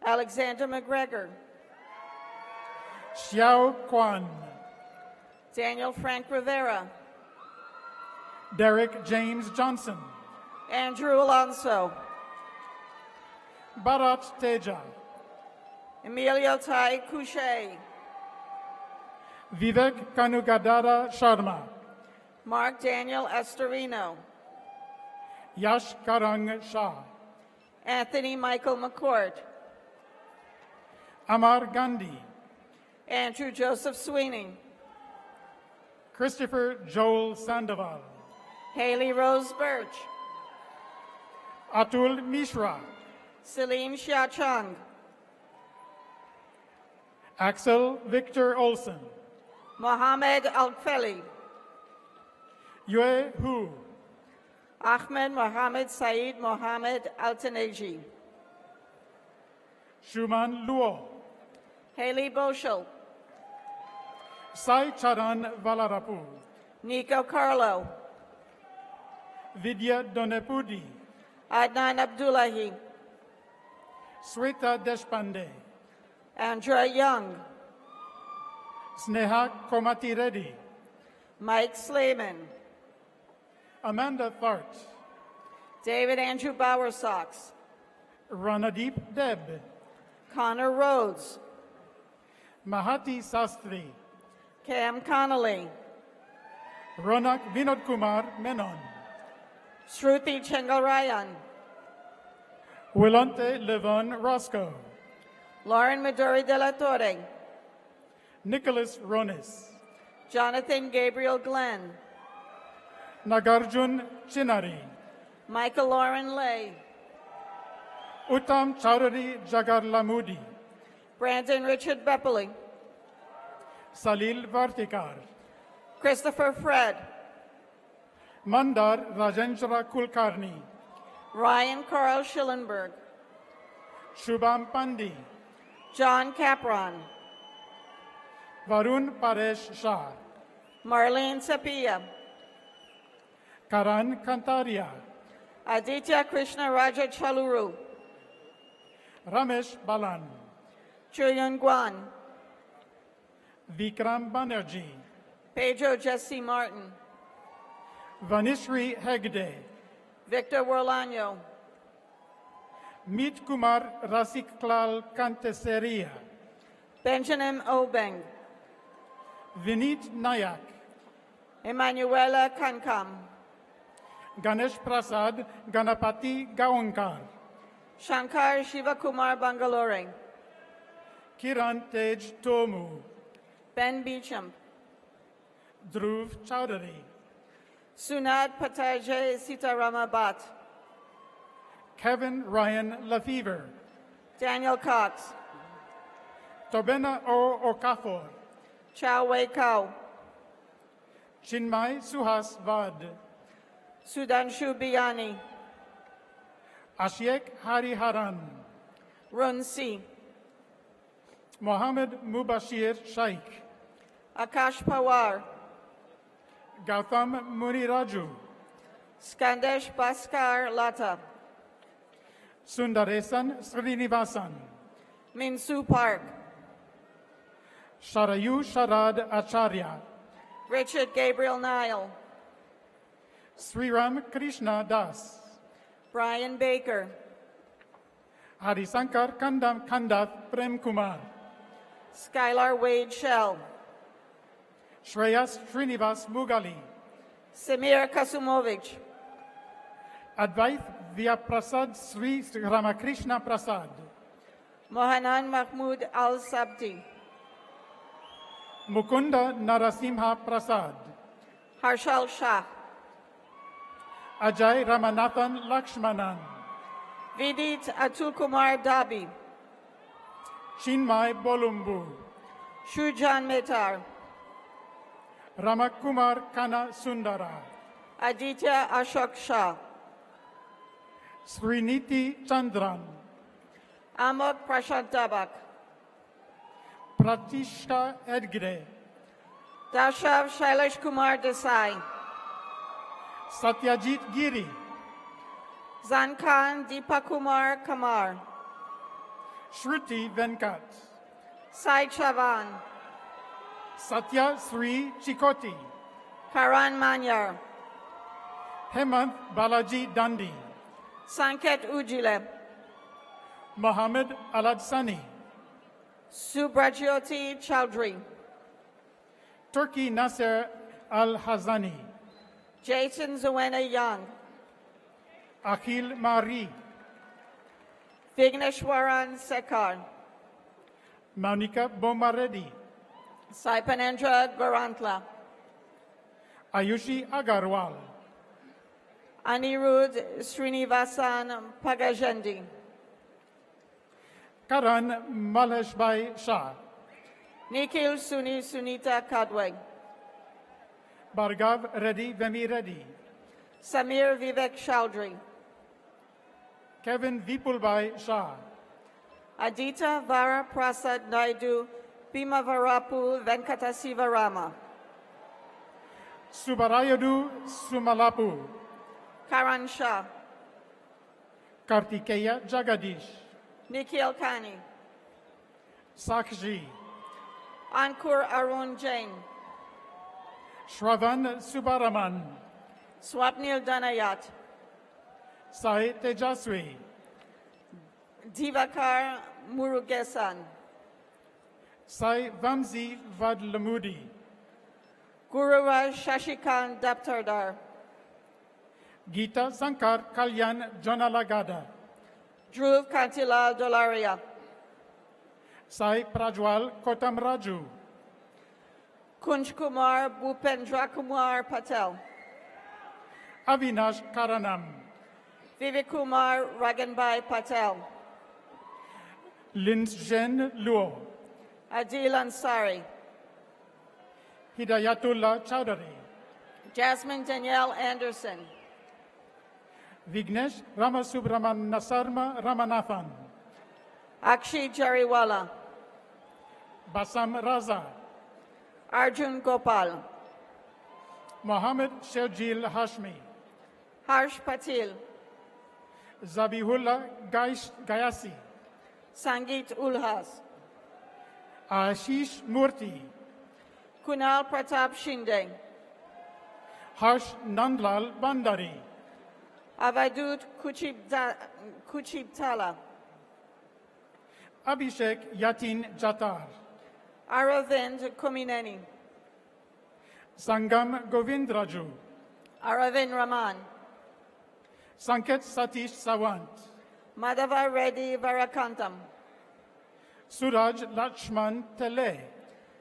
Alexander McGregor. Xiao Kwan. Daniel Frank Rivera. Derek James Johnson. Andrew Alonso. Bharat Teja. Emilio Tai Couche. Vivek Kanugadara Sharma. Mark Daniel Estorino. Yash Karang Shah. Anthony Michael McCourt. Amar Gandhi. Andrew Joseph Sweeney. Christopher Joel Sandoval. Haley Rose Birch. Atul Mishra. Celine Xiachang. Axel Victor Olsen. Mohammed Alfeli. Yue Hu. Ahmed Mohammed Saeed Mohammed Altaneji. Shuman Luo. Haley Boschel. Sai Charan Valarapu. Nico Carlo. Vidya Donepudi. Adnan Abdullahi. Sweta Deshpande. Andrea Young. Sneha Komati Reddy. Mike Slayman. Amanda Thart. David Andrew Bowersox. Ranadeep Deb. Connor Rhodes. Mahati Sastri. Cam Connolly. Ronak Vinod Kumar Menon. Shruti Chengarayan. Willante Levon Roscoe. Lauren Maduri de la Torre. Nicholas Ronis. Jonathan Gabriel Glenn. Nagarjun Chinari. Michael Lauren Lay. Uttam Chaudhary Jagarlamudi. Brandon Richard Beppeli. Salil Vartikar. Christopher Fred. Mandar Rajendra Kulkarni. Ryan Carl Schillenberg. Shubham Pandi, John Capron, Varun Paresh Shah, Marlene Sapia, Karan Kantaria, Aditya Krishna Raja Chaluru, Ramesh Balan, Chuyun Guan, Vikram Banerjee, Pedro Jesse Martin, Vanishri Hegde, Victor Worlano, Meet Kumar Rasiklal Kanteseria, Benjamin Obeng, Vinit Nayak, Emanuela Kankam, Ganesh Prasad Ganapati Gaonkar, Shankar Shivakumar Bangalore, Kiran Tej Tomu, Ben Beecham, Dhruv Chowdhury, Sunat Patajay Sitarama Bhatt, Kevin Ryan Lefevre, Daniel Cox, Tobena O Okafor, Chow Wei Kau, Chinmay Suhas Vad, Sudanshu Biyani, Ashiek Hariharan, Run Si, Mohammed Mubashir Shaikh, Akash Pawar, Gautam Muniraju, Skandesh Bhaskar Lata, Sundaresan Srinivasan, Minsu Park, Sharayu Sharad Acharya, Richard Gabriel Nile, Sriram Krishna Das, Brian Baker, Harisankar Kandath Prem Kumar, Skylar Wade Shell, Shreyas Srinivas Mugali, Samir Kasumovich, Advait Vyaprasad Sri Ramakrishna Prasad, Mohanan Mahmood Al Sabti, Mukunda Narasimha Prasad, Harshal Shah, Ajay Ramanathan Lakshmanan, Vidit Atul Kumar Dabi, Chinmay Bolumbu, Shujan Metar, Ramakumar Kana Sundara, Aditya Ashok Shah, Sriniti Chandran, Amok Prashantabak, Pratishta Edgre, Dashav Shailesh Kumar Desai, Satyajit Giri, Zankan Deepakumar Kamar, Shruti Venkat, Sai Chavan, Satya Sri Chikoti, Karan Manyar, Hemant Balaji Dandi, Sanket Ujile, Mohammed Aladsani, Subrajyoti Chowdhury, Turki Nasser Al-Hazani, Jason Zawena Young, Akhil Mari, Vigneshwaran Sekar, Monica Bomareddy, Saipanendra Gorantla, Ayushi Agarwal, Anirudh Srinivasan Pagajendi, Karan Malheshbhai Shah, Nikhil Sunita Kadweg, Bhargav Reddy Vemi Reddy, Samir Vivek Chowdhury, Kevin Vipulbhai Shah, Adita Vara Prasad Naidu Bhimavarapu Venkatasivarama, Subarayadu Sumalapu, Karan Shah, Kartikeya Jagadish, Nikhil Kani, Sakshi, Ankur Arun Jain, Shravan Subaraman, Swapnil Danayat, Sai Tejaswi, Divakar Murugesan, Sai Vamsi Vadlamudi, Gururaj Shashikan Daptardar, Gita Sankar Kalyan Jonalagada, Dhruv Kantilal Dolaria, Sai Prajwal Kotamraju, Kunj Kumar Bhupendra Kumar Patel, Avinash Karanam, Vivek Kumar Raganbhai Patel, Linzhen Luo, Adil Ansari, Hidayatullah Chowdhury, Jasmine Danielle Anderson, Vignesh Ramasubramanian Nasarma Ramanathan, Akshi Jariwala, Basam Raza, Arjun Gopal, Mohammed Sherjil Hashmi, Harsh Patil, Zabihullah Gayasi, Sangeet Ulhas, Ashish Murthy, Kunal Pratap Shinde, Harsh Nandlal Bandari, Avadut Kuchibtala, Abhishek Yatin Jatar, Aravind Kumineni, Sangam Govindraju, Aravind Raman, Sanket Satish Sawant, Madhava Reddy Varakantam, Suraj Lakshman Tele,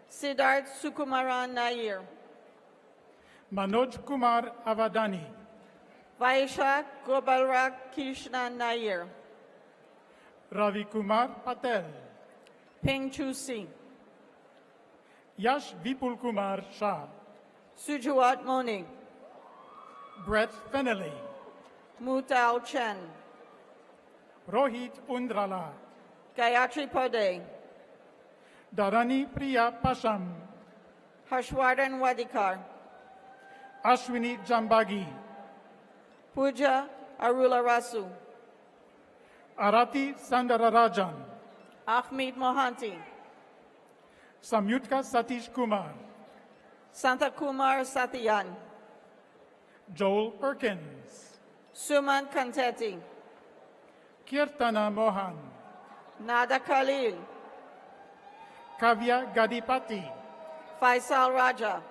Siddharth Sukumaran Nair, Manoj Kumar Avadani, Vaisha Gobalrak Krishna Nair, Ravi Kumar Patel, Ping Chusi, Yash Vipul Kumar Shah, Sujuat Moni, Brett Fennelly, Mutao Chen, Rohit Undrala, Gayatri Pode, Dharani Priya Pasham, Harshvardhan Wadikar, Ashwini Jambagi, Pooja Arula Rasu, Arati Sandararajan, Ahmed Mohanty, Samyutka Satish Kumar, Santa Kumar Satyan, Joel Perkins, Suman Kanteti, Kirtana Mohan, Nada Khalil, Kavya Gadipati, Faisal Raja,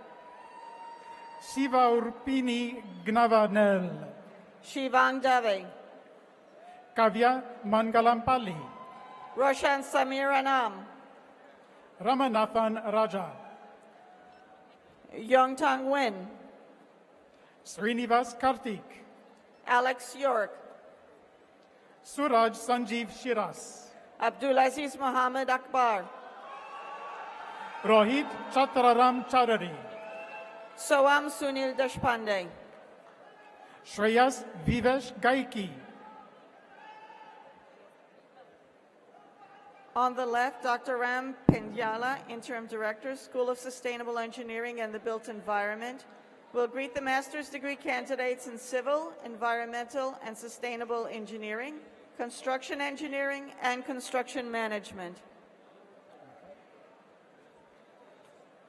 Siva Urpini Gnavanel, Shivang Dave, Kavya Mangalampalli, Roshan Samir Anam, Ramanathan Raja, Yongtang Wen, Srinivas Karthik, Alex York, Suraj Sanjeev Shiras, Abdulaziz Muhammad Akbar, Rohit Chatraram Chaudhary, Soam Sunil Deshpande, Shreyas Vivesh Gaiki, On the left, Dr. Ram Pindyala, Interim Director, School of Sustainable Engineering and the Built Environment, will greet the master's degree candidates in Civil, Environmental, and Sustainable Engineering, Construction Engineering, and Construction Management.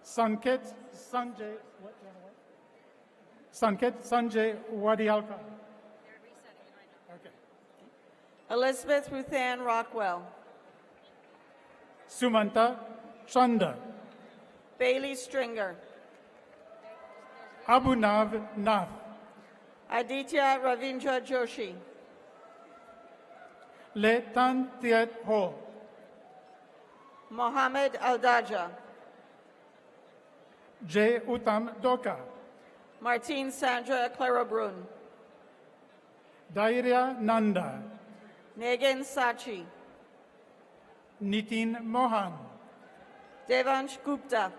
Sanket Sanjay Wadialka. Okay. Elizabeth Ruthann Rockwell, Sumanta Chanda, Bailey Stringer, Abunav Nath, Aditya Ravindra Joshi, Le Tan Tiet Ho, Mohammed Aldaja, J. Uttam Doka, Martine Sandra Clarabrun, Dairya Nanda, Negan Sachi, Nitin Mohan, Devansh Gupta,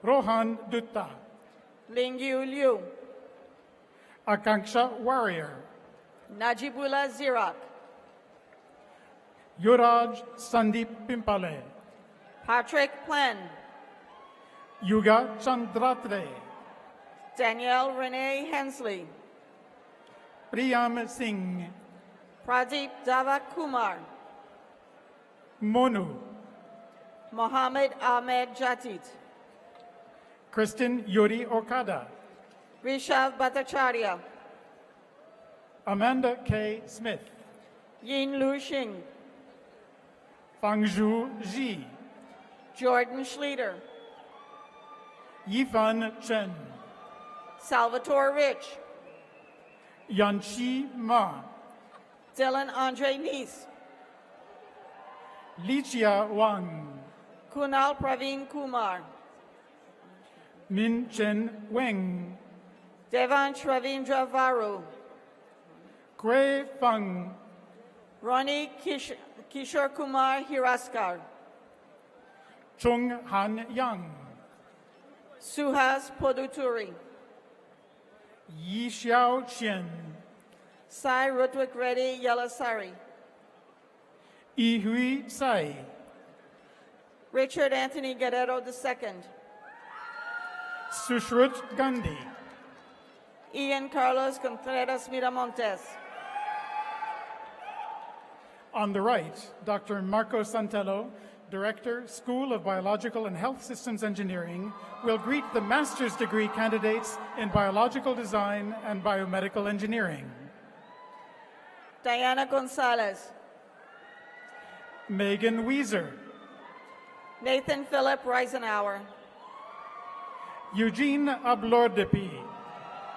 Rohan Dutta, Lingyu Liu, Akanksha Warrior, Najibullah Zirak, Yuraj Sandeep Pimpale, Patrick Plen, Yuga Chandratre, Danielle Renee Hensley, Priyam Singh, Pradeep Dava Kumar, Monu, Mohammed Ahmed Jatit, Kristen Yuri Okada, Rishav Bhattacharya, Amanda K. Smith, Yin Lu Xing, Fangzhu Ji, Jordan Schlieder, Yifan Chen, Salvatore Rich, Yanchi Ma, Dylan Andre Neese, Lichia Wang, Kunal Praveen Kumar, Min Chen Weng, Devansh Ravindra Varu, Kwe Fang, Ronnie Kishore Kumar Hiraskar, Chung Han Yang, Suhas Poduturi, Yi Xiao Qian, Sai Rutwik Reddy Yalasari, Ihui Tsai, Richard Anthony Guerrero II, Sushrut Gandhi, Ian Carlos Contreras Miramontes. On the right, Dr. Marco Santello, Director, School of Biological and Health Systems Engineering, will greet the master's degree candidates in Biological Design and Biomedical Engineering. Diana Gonzalez, Megan Weiser, Nathan Philip Reisenauer, Eugene Ablordepi,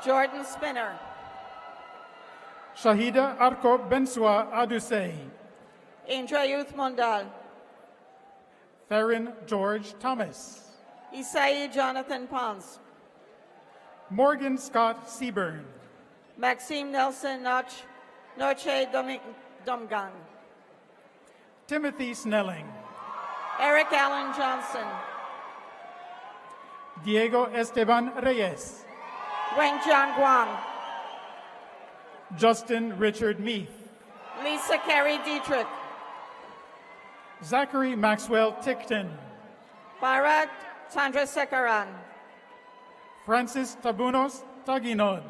Jordan Spinner, Shahida Arko Benswa Adusei, Indra Youth Mondal, Theron George Thomas, Isai Jonathan Pons, Morgan Scott Seaburn, Maxime Nelson Noche Domgan, Timothy Snelling, Eric Allen Johnson, Diego Esteban Reyes, Wenjiang Guang, Justin Richard Meath, Lisa Carey Dietrich, Zachary Maxwell Tickton, Bharat Chandrasekaran, Francis Tabunos Taginod,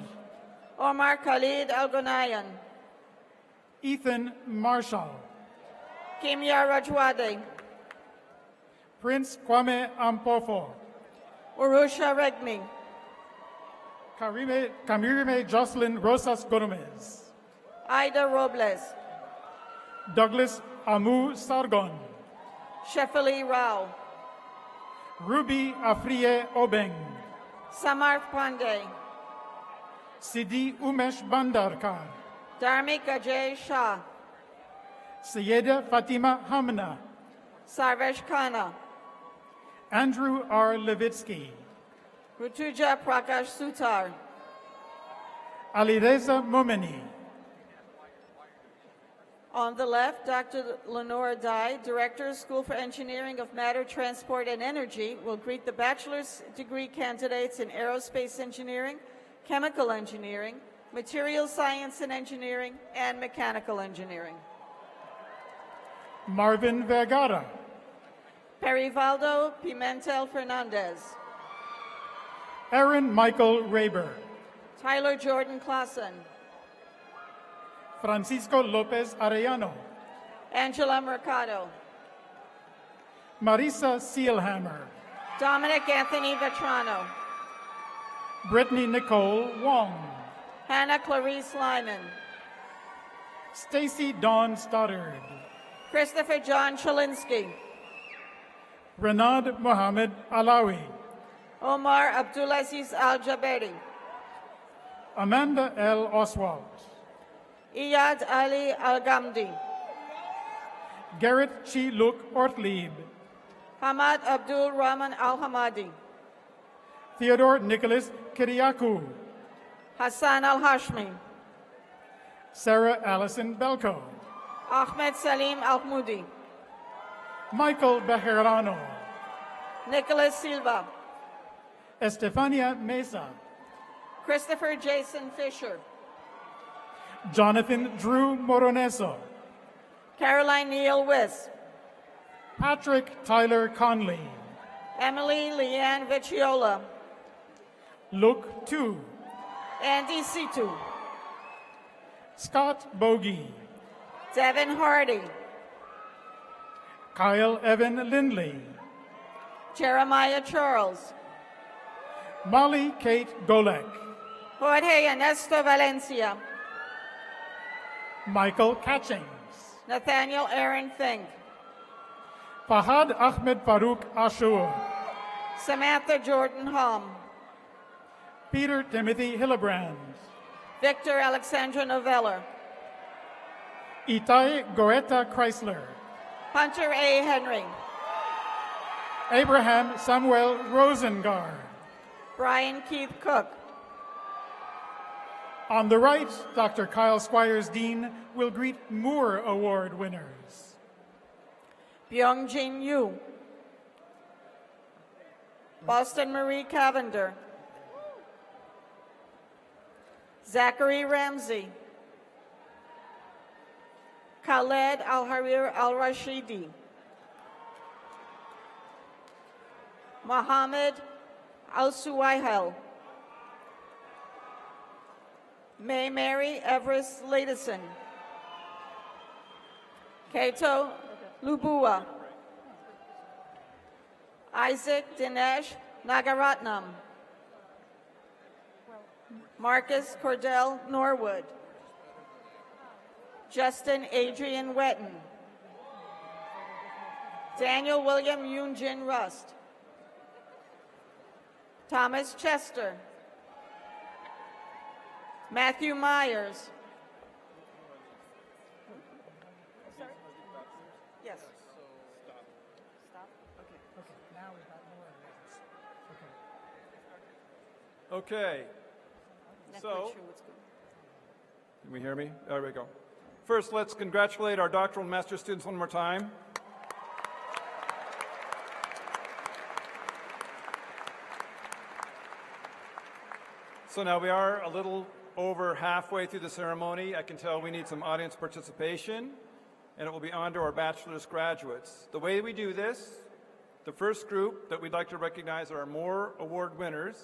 Omar Khalid Algonayan, Ethan Marshall, Kimya Rajwade, Prince Kwame Ampofo, Urusha Regmi, Kamirime Jocelyn Rosas Gomez, Ida Robles, Douglas Amu Sargon, Shefali Rao, Ruby Afriye Obeng, Samarth Pandey, Sidi Umesh Bandarkar, Dharmik Ajay Shah, Sayeda Fatima Hamna, Sarvesh Khanna, Andrew R. Levitsky, Rutuja Prakash Sutar, Alireza Momeni. On the left, Dr. Lenora Dye, Director, School for Engineering of Matter, Transport, and Energy, will greet the bachelor's degree candidates in Aerospace Engineering, Chemical Engineering, Material Science and Engineering, and Mechanical Engineering. Marvin Vergara, Perivaldo Pimentel Fernandez, Aaron Michael Raber, Tyler Jordan Clausen, Francisco Lopez Arellano, Angela Mercado, Marisa Sealhammer, Dominic Anthony Vetrano, Brittany Nicole Wong, Hannah Clarice Lyman, Stacy Dawn Stoddard, Christopher John Chalinsky, Renad Mohammed Alawi, Omar Abdulaziz Al-Jaberi, Amanda L. Oswald, Iyad Ali Al-Gamdi, Garrett Chi-Luk Ortlieb, Hamad Abdul Rahman Al-Hamadi, Theodore Nicholas Kiriakou, Hassan Al-Hashmi, Sarah Allison Belko, Ahmed Salim Al-Moudi, Michael Bejarano, Nicholas Silva, Estefania Mesa, Christopher Jason Fisher, Jonathan Drew Moroneso, Caroline Neal Wiss, Patrick Tyler Conley, Emily Leanne Vecchiola, Luke Tu, Andy Situ, Scott Bogey, Devin Hardy, Kyle Evan Lindley, Jeremiah Charles, Molly Kate Golek, Jorge Ernesto Valencia, Michael Catchings, Nathaniel Aaron Fink, Fahad Ahmed Farouk Ashur, Samantha Jordan Hom, Peter Timothy Hillebrand, Victor Alexandra Novella, Itai Goeta Chrysler, Hunter A. Henry, Abraham Samuel Rosengar. Brian Keith Cook, On the right, Dr. Kyle Squires Dean will greet Moore Award winners. Byung-Jin Yu, Boston Marie Cavender, Zachary Ramsey, Khaled Al-Harir Al-Rashidi. Mohammed Al-Suwaihel. May Mary Everest Ladison. Kato Lubua. Isaac Dinesh Nagaratnam. Marcus Cordell Norwood. Justin Adrian Wetton. Daniel William Yoonjin Rust. Thomas Chester. Matthew Myers. Yes. Stop. Okay, now we've got more of this. Okay. So, can we hear me? There we go. First, let's congratulate our doctoral and master's students one more time. So now we are a little over halfway through the ceremony. I can tell we need some audience participation, and it will be on to our bachelor's graduates. The way we do this, the first group that we'd like to recognize are our Moore Award winners.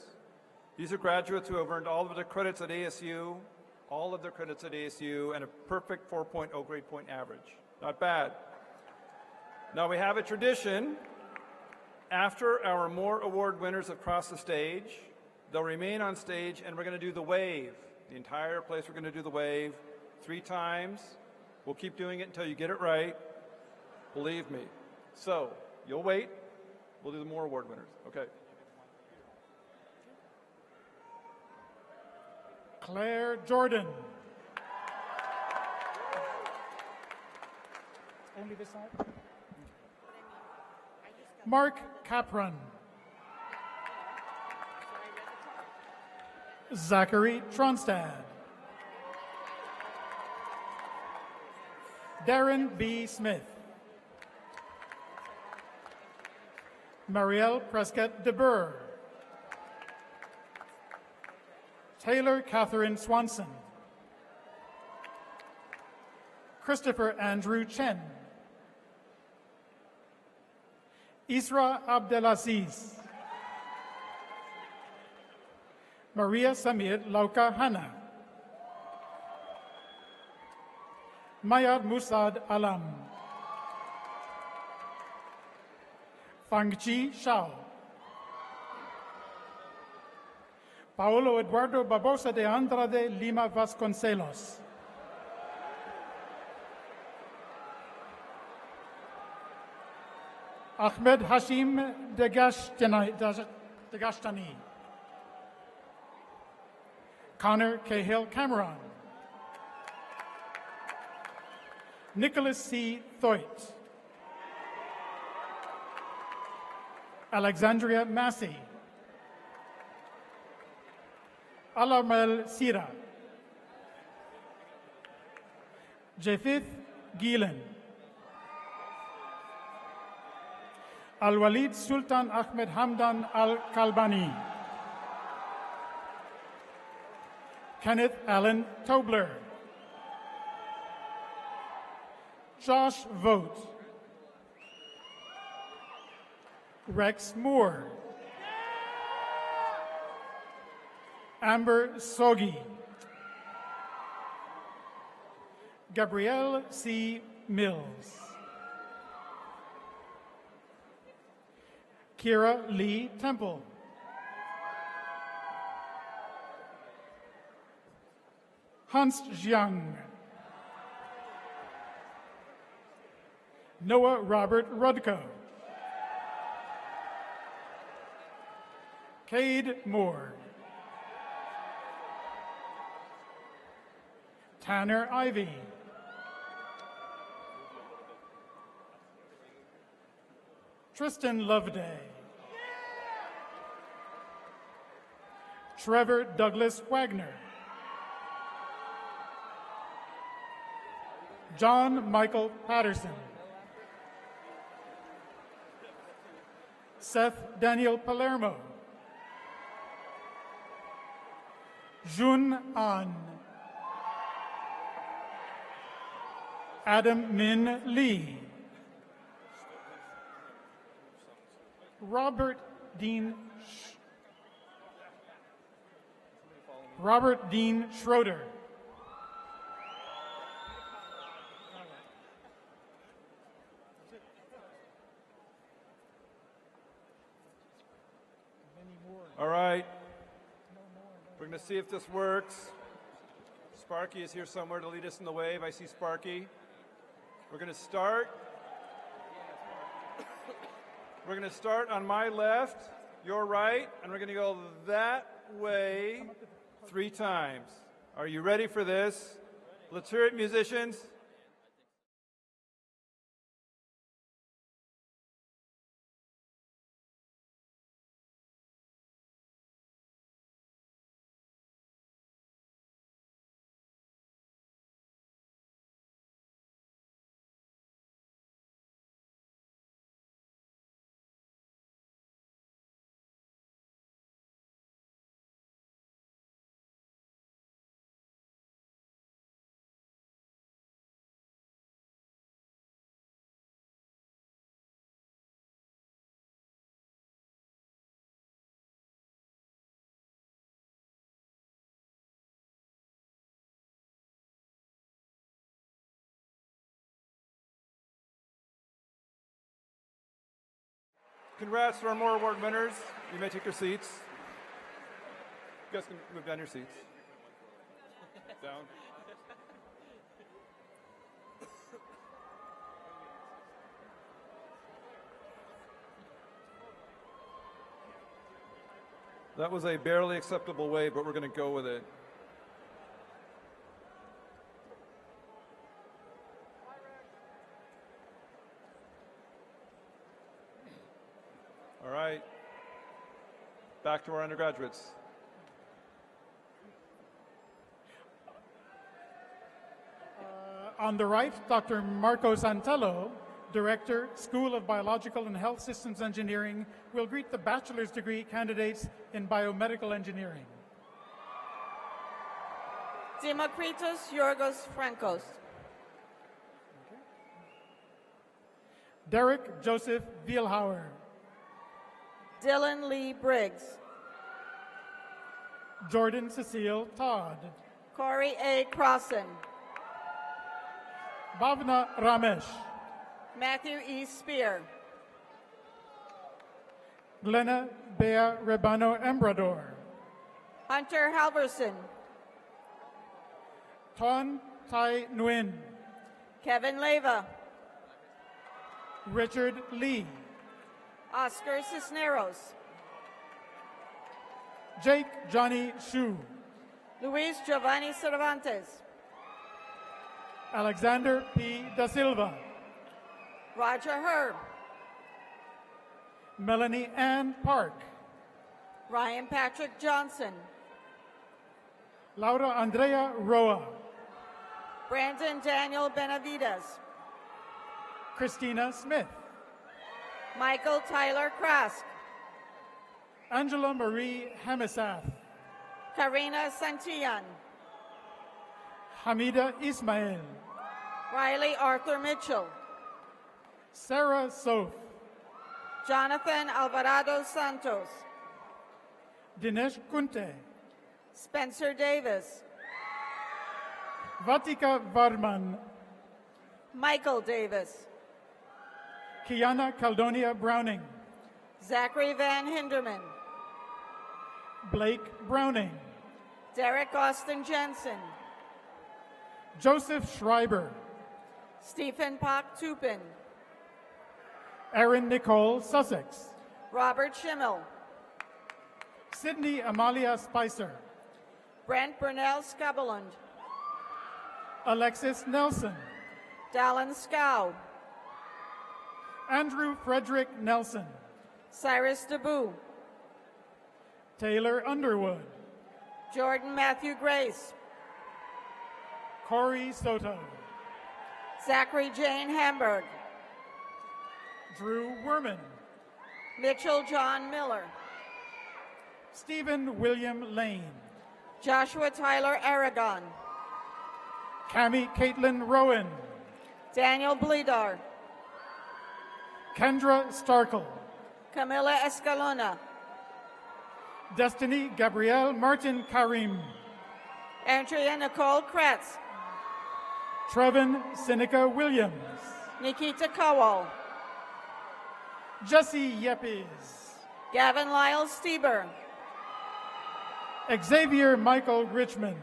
These are graduates who have earned all of their credits at ASU, and a perfect 4.0 grade point average. Not bad. Now we have a tradition. After our Moore Award winners have crossed the stage, they'll remain on stage, and we're going to do the wave. The entire place, we're going to do the wave 3 times. We'll keep doing it until you get it right. Believe me. So, you'll wait. We'll do the Moore Award winners. Okay. Claire Jordan. Only this side. Mark Capron. Zachary Tronstad. Darren B. Smith. Marielle Prescott DeBurr. Taylor Catherine Swanson. Christopher Andrew Chen. Isra Abdelaziz. Maria Samir Lauka Hanna. Mayad Musad Alam. Fangchi Shao. Paolo Eduardo Barbosa de Andrade Lima Vasconcelos. Ahmed Hashim Degashtani. Connor Cahill Cameron. Nicholas C. Thoit. Alexandria Massey. Alamel Sira. Jefith Gielen. Al-Walid Sultan Ahmed Hamdan Al-Kalbani. Kenneth Allen Tobler. Josh Vogt. Rex Moore. Amber Sogi. Gabrielle C. Mills. Kira Lee Temple. Hans Jiang. Noah Robert Rudko. Cade Moore. Tanner Ivy. Tristan Loveday. Trevor Douglas Wagner. John Michael Patterson. Seth Daniel Palermo. Jun An. Adam Min Lee. Robert Dean Schroeder. All right. We're going to see if this works. Sparky is here somewhere to lead us in the wave. I see Sparky. We're going to start. We're going to start on my left, your right, and we're going to go that way 3 times. Are you ready for this? Let's hear it, musicians. Congrats to our more award winners. You may take your seats. You guys can move down your seats. Down. That was a barely acceptable wave, but we're going to go with it. All right. Back to our undergraduates. On the right, Dr. Marco Santello, Director, School of Biological and Health Systems Engineering, will greet the bachelor's degree candidates in biomedical engineering. Demokritos Yorgos Frankos. Derek Joseph Vielhauer. Dylan Lee Briggs. Jordan Cecile Todd. Corey A. Crossan. Bhavna Ramesh. Matthew E. Spear. Glenna Bea Rebano Embrador. Hunter Halverson. Ton Tai Nguyen. Kevin Leva. Richard Lee. Oscar Cisneros. Jake Johnny Shu. Luis Giovanni Cervantes. Alexander P. Da Silva. Roger Herb. Melanie Ann Park. Ryan Patrick Johnson. Laura Andrea Roa. Brandon Daniel Benavides. Christina Smith. Michael Tyler Krask. Angela Marie Hamisath. Karina Santillan. Hamida Ismail. Riley Arthur Mitchell. Sarah Soph. Jonathan Alvarado Santos. Dinesh Kunte. Spencer Davis. Vatika Varman. Michael Davis. Kiana Caldonia Browning. Zachary Van Hinderman. Blake Browning. Derek Austin Jensen. Joseph Schreiber. Stephen Pak Tupin. Erin Nicole Sussex. Robert Schimmel. Sydney Amalia Spicer. Brent Burnell Scabalund. Alexis Nelson. Dallin Scow. Andrew Frederick Nelson. Cyrus Debu. Taylor Underwood. Jordan Matthew Grace. Corey Soto. Zachary Jane Hamburg. Drew Werman. Mitchell John Miller. Stephen William Lane. Joshua Tyler Aragon. Cami Caitlin Rowan. Daniel Blidar. Kendra Starkle. Camila Escalona. Destiny Gabrielle Martin Karim. Andrea Nicole Kretz. Trevin Seneca Williams. Nikita Kowal. Jesse Yepes. Gavin Lyle Stieber. Xavier Michael Richmond.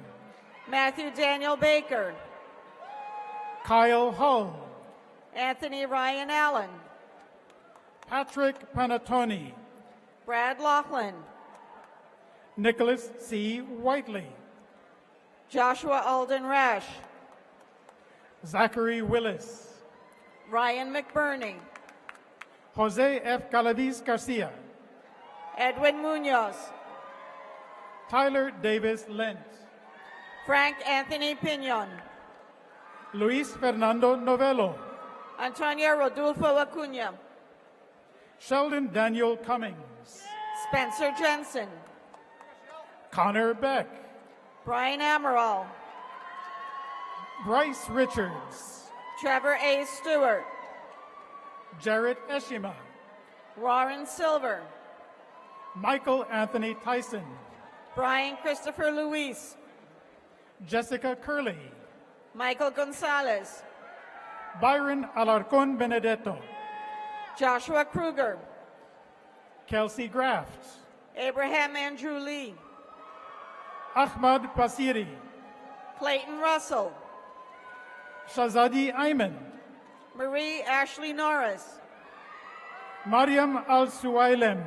Matthew Daniel Baker. Kyle Hull. Anthony Ryan Allen. Patrick Panatoni. Brad Laughlin. Nicholas C. Whiteley. Joshua Alden Rash. Zachary Willis. Ryan McBurney. Jose F. Galaviz Garcia. Edwin Munoz. Tyler Davis Lent. Frank Anthony Pinon. Luis Fernando Novello. Antonio Rodolfo Acuna. Sheldon Daniel Cummings. Spencer Jensen. Connor Beck. Brian Amaral. Bryce Richards. Trevor A. Stewart. Jared Eshima. Warren Silver. Michael Anthony Tyson. Brian Christopher Luis. Jessica Curley. Michael Gonzalez. Byron Alarcon Benedetto. Joshua Kruger. Kelsey Graft. Abraham Andrew Lee. Ahmad Pasiri. Clayton Russell. Shazadi Ayman. Marie Ashley Norris. Mariam Al-Suwailem.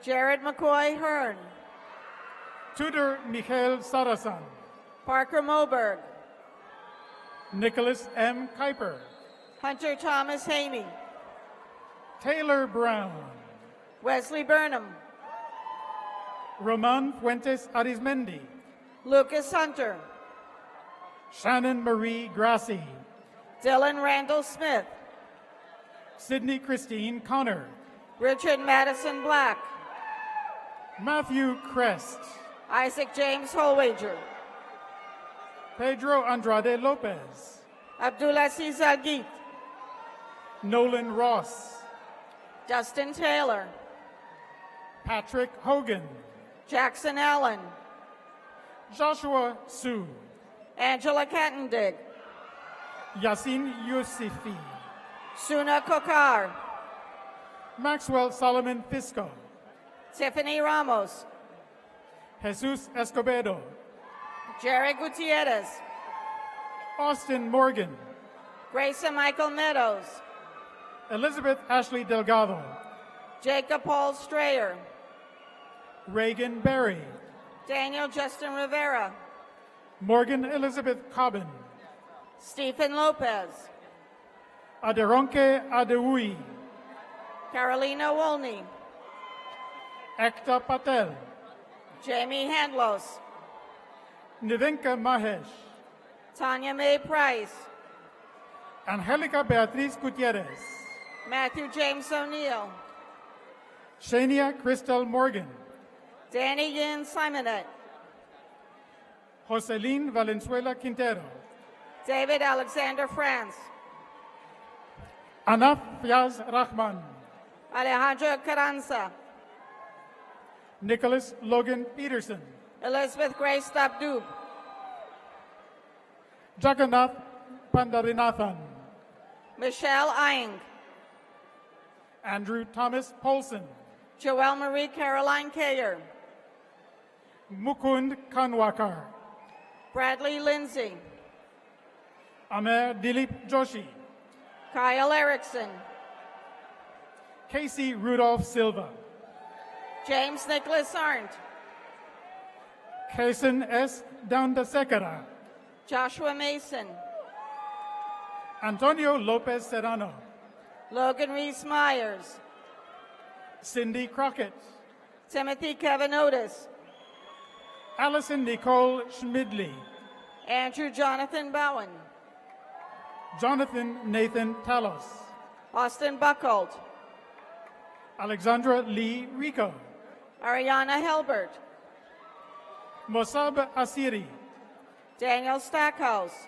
Jared McCoy Hearn. Tudor Michael Sarasan. Parker Moberg. Nicholas M. Kuiper. Hunter Thomas Haney. Taylor Brown. Wesley Burnham. Roman Fuentes Arizmendi. Lucas Hunter. Shannon Marie Grassi. Dylan Randall Smith. Sydney Christine Connor. Richard Madison Black. Matthew Crest. Isaac James Holwager. Pedro Andrade Lopez. Abdulaziz Algit. Nolan Ross. Dustin Taylor. Patrick Hogan. Jackson Allen. Joshua Su. Angela Kattendig. Yasin Yusufi. Suna Kokar. Maxwell Solomon Fisco. Tiffany Ramos. Jesus Escobedo. Jerry Gutierrez. Austin Morgan. Grayson Michael Meadows. Elizabeth Ashley Delgado. Jacob Paul Strayer. Reagan Berry. Daniel Justin Rivera. Morgan Elizabeth Cobbin. Stephen Lopez. Aderonke Adewui. Carolina Wolney. Ekta Patel. Jamie Handlos. Nivenka Mahesh. Tanya Mae Price. Angelica Beatriz Gutierrez. Matthew James O'Neill. Shania Crystal Morgan. Danny Yin Simonet. Jocelyn Valenzuela Quintero. David Alexander France. Anaf Fiaz Rahman. Alejandro Carranza. Nicholas Logan Peterson. Elizabeth Grace Dabdub. Jagannath Pandarinathan. Michelle Ing. Andrew Thomas Polson. Joelle Marie Caroline Kayer. Mukund Kanwakar. Bradley Lindsay. Amer Dilip Joshi. Kyle Erickson. Casey Rudolph Silva. James Nicholas Arndt. Kason S. Dandasekara. Joshua Mason. Antonio Lopez Serrano. Logan Reese Myers. Cindy Crockett. Timothy Kevin Otis. Allison Nicole Schmidley. Andrew Jonathan Bowen. Jonathan Nathan Talos. Austin Buckholt. Alexandra Lee Rico. Ariana Hilbert. Mossab Asiri. Daniel Stackhouse.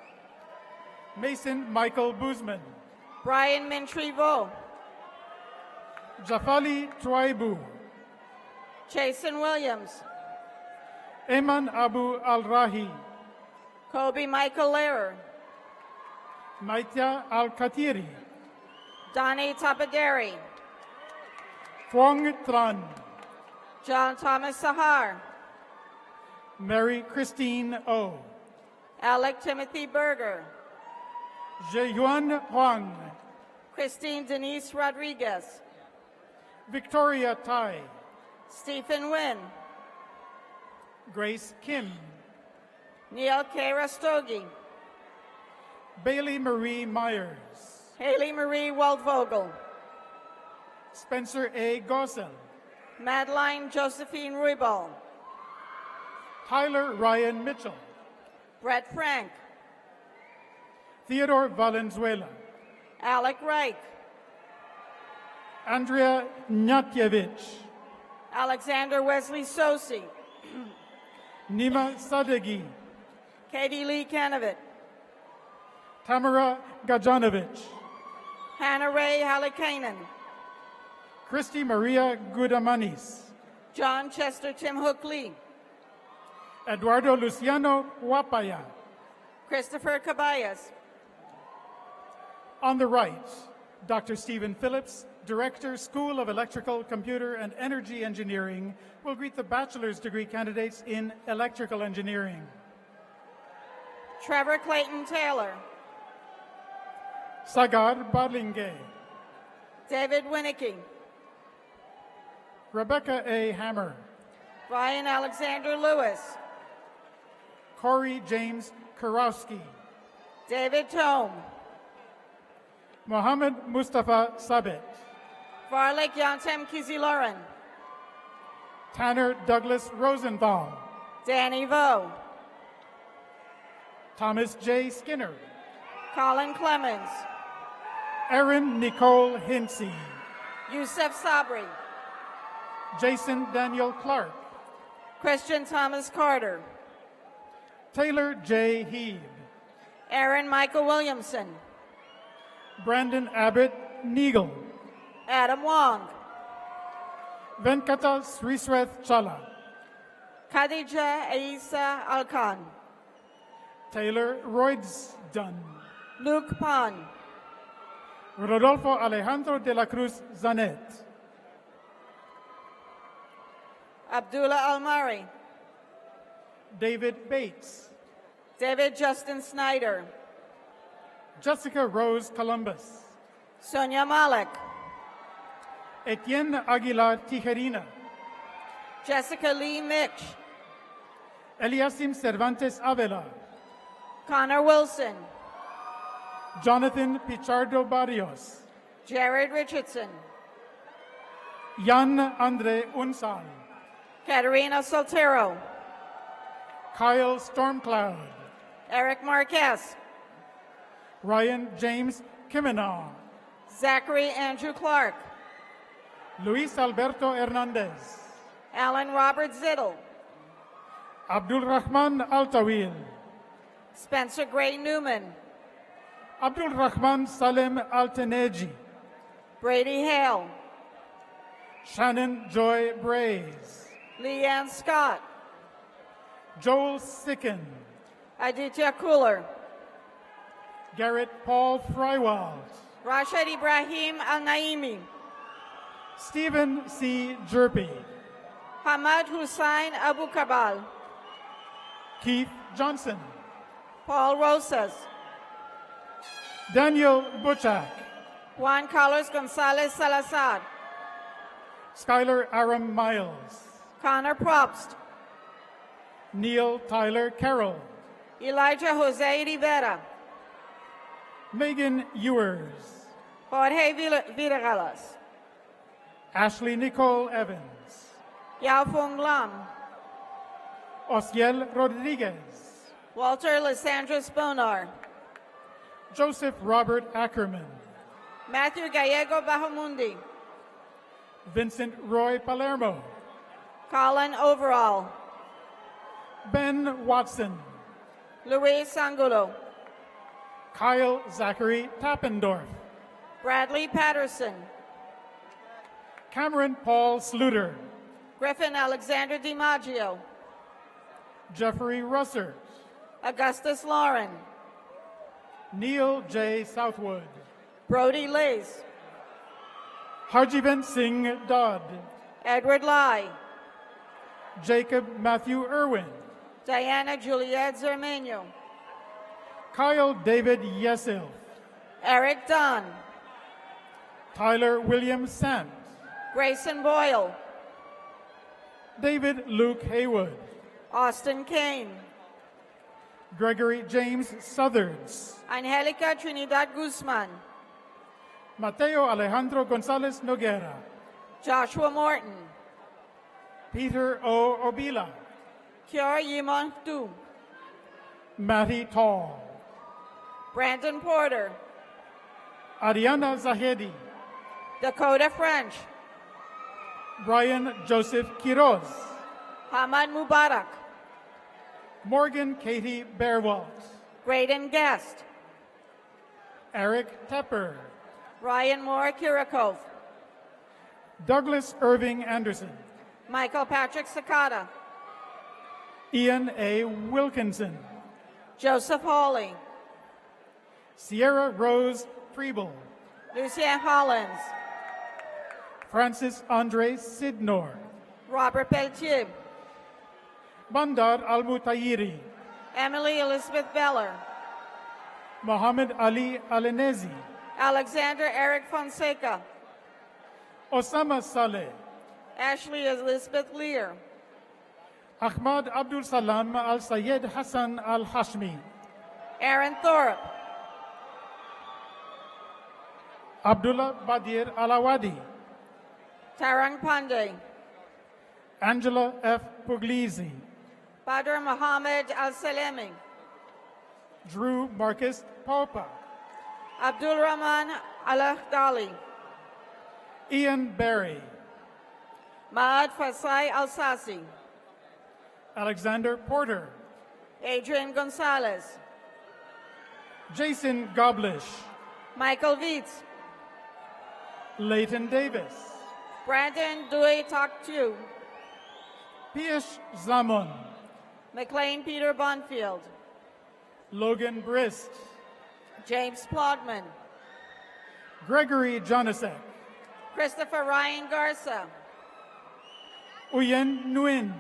Mason Michael Boozman, Brian Mintrivo, Jafali Tuaibu, Jason Williams, Eman Abu Al-Rahi, Kobe Michael Lehrer, Maitya Al-Khatiri, Donnie Tapaderi, Thuong Tran, John Thomas Sahar, Mary Christine O, Alec Timothy Berger, Zheyuan Huang, Christine Denise Rodriguez, Victoria Tai, Stephen Wynn, Grace Kim, Neil K. Rastogi, Bailey Marie Myers, Haley Marie Waldvogel, Spencer A. Gossel, Madeline Josephine Ruibal, Tyler Ryan Mitchell, Brett Frank, Theodore Valenzuela, Alec Reich, Andrea Nyatyevich, Alexander Wesley Sosi, Nima Sadeghi, Katie Lee Canavitt, Tamara Gajanovich, Hannah Ray Halikainen, Christy Maria Gudamanis, John Chester Tim Hook Lee, Eduardo Luciano Wapaya. Christopher Cabayas, On the right, Dr. Stephen Phillips, Director, School of Electrical, Computer, and Energy Engineering, will greet the bachelor's degree candidates in electrical engineering. Trevor Clayton Taylor, Sagar Badlinge, David Winnicky, Rebecca A. Hammer, Ryan Alexander Lewis, Corey James Kurowski, David Tome, Mohammed Mustafa Sabet, Varlik Yantem Kiziloren, Tanner Douglas Rosenthal, Danny Vo, Thomas J. Skinner, Colin Clemens, Erin Nicole Hinsey, Yusef Sabri, Jason Daniel Clark, Christian Thomas Carter, Taylor J. Heed, Aaron Michael Williamson, Brandon Abbott Neagle, Adam Wong, Venkata Srisweth Chala, Khadija Aisa Alkan, Taylor Roydsdon, Luke Pon, Rodolfo Alejandro de la Cruz Zanet, Abdullah Almari, David Bates, David Justin Snyder, Jessica Rose Columbus, Sonia Malek, Etienne Aguilar Tijerina, Jessica Lee Mitch, Eliasim Cervantes Avila, Connor Wilson, Jonathan Pichardo Barrios, Jared Richardson, Jan Andre Unsal, Katerina Soltero, Kyle Stormcloud, Eric Marquez, Ryan James Kimenaw, Zachary Andrew Clark, Luis Alberto Hernandez, Alan Robert Zittel, Abdul Rahman Altawil, Spencer Gray Newman, Abdul Rahman Salem Alteneji, Brady Hale, Shannon Joy Braze, Leanne Scott, Joel Sicken, Aditya Cooler, Garrett Paul Frywald, Rashad Ibrahim Al-Naimi, Stephen C. Jerpy, Hamad Hussain Abu Kabal, Keith Johnson, Paul Rosas, Daniel Butchak, Juan Carlos Gonzalez Salazar, Skylar Aram Miles, Connor Probst, Neil Tyler Carroll, Elijah Jose Rivera, Megan Ewers, Jorge Villegalas, Ashley Nicole Evans, Yao Fung Lam, Osiel Rodriguez, Walter Lysandra Sponar, Joseph Robert Ackerman, Matthew Gallego Bahamundi, Vincent Roy Palermo, Colin Overall, Ben Watson, Luis Angulo, Kyle Zachary Tappendorf, Bradley Patterson, Cameron Paul Sluter, Griffin Alexander DiMaggio, Jeffrey Russert, Augustus Lauren, Neil J. Southwood, Brody Lace, Harjivan Singh Dodd, Edward Lai, Jacob Matthew Irwin, Diana Juliet Zermeño, Kyle David Yesil, Eric Dunn, Tyler William Sant, Grayson Boyle, David Luke Haywood, Austin Kane, Gregory James Southards, Angelica Trinidad Guzman, Mateo Alejandro Gonzalez Noguera, Joshua Morton, Peter O. Obila, Kiara Yimon Du, Matty Tall, Brandon Porter, Ariana Zahedi, Dakota French, Brian Joseph Quiroz, Hamad Mubarak, Morgan Katie Bearwalt, Graydon Guest, Eric Tepper, Ryan Moore Kirikov, Douglas Irving Anderson, Michael Patrick Sakata, Ian A. Wilkinson, Joseph Hawley, Sierra Rose Preble, Lucien Hollins, Francis Andre Sidnor, Robert Pelletier, Bandar Al-Mutayiri, Emily Elizabeth Beller, Mohammed Ali Alenezi, Alexander Eric Fonseca, Osama Saleh, Ashley Elizabeth Lear, Ahmad Abdul Salam Al-Sayed Hassan Al-Hashmi, Aaron Thorpe, Abdullah Badir Alawadi, Tarang Pandey, Angela F. Puglisi, Badr Mohammed Al-Salemi, Drew Marcus Popa, Abdul Rahman Al-Ahdali, Ian Berry, Maad Fasai Al-Sasi, Alexander Porter, Adrian Gonzalez, Jason Goblish, Michael Vietz, Leighton Davis, Brandon Dewey Toktu, Piyush Zaman, McLean Peter Bonfield, Logan Brist, James Plodman, Gregory Jonasek, Christopher Ryan Garza, Uyen Nguyen,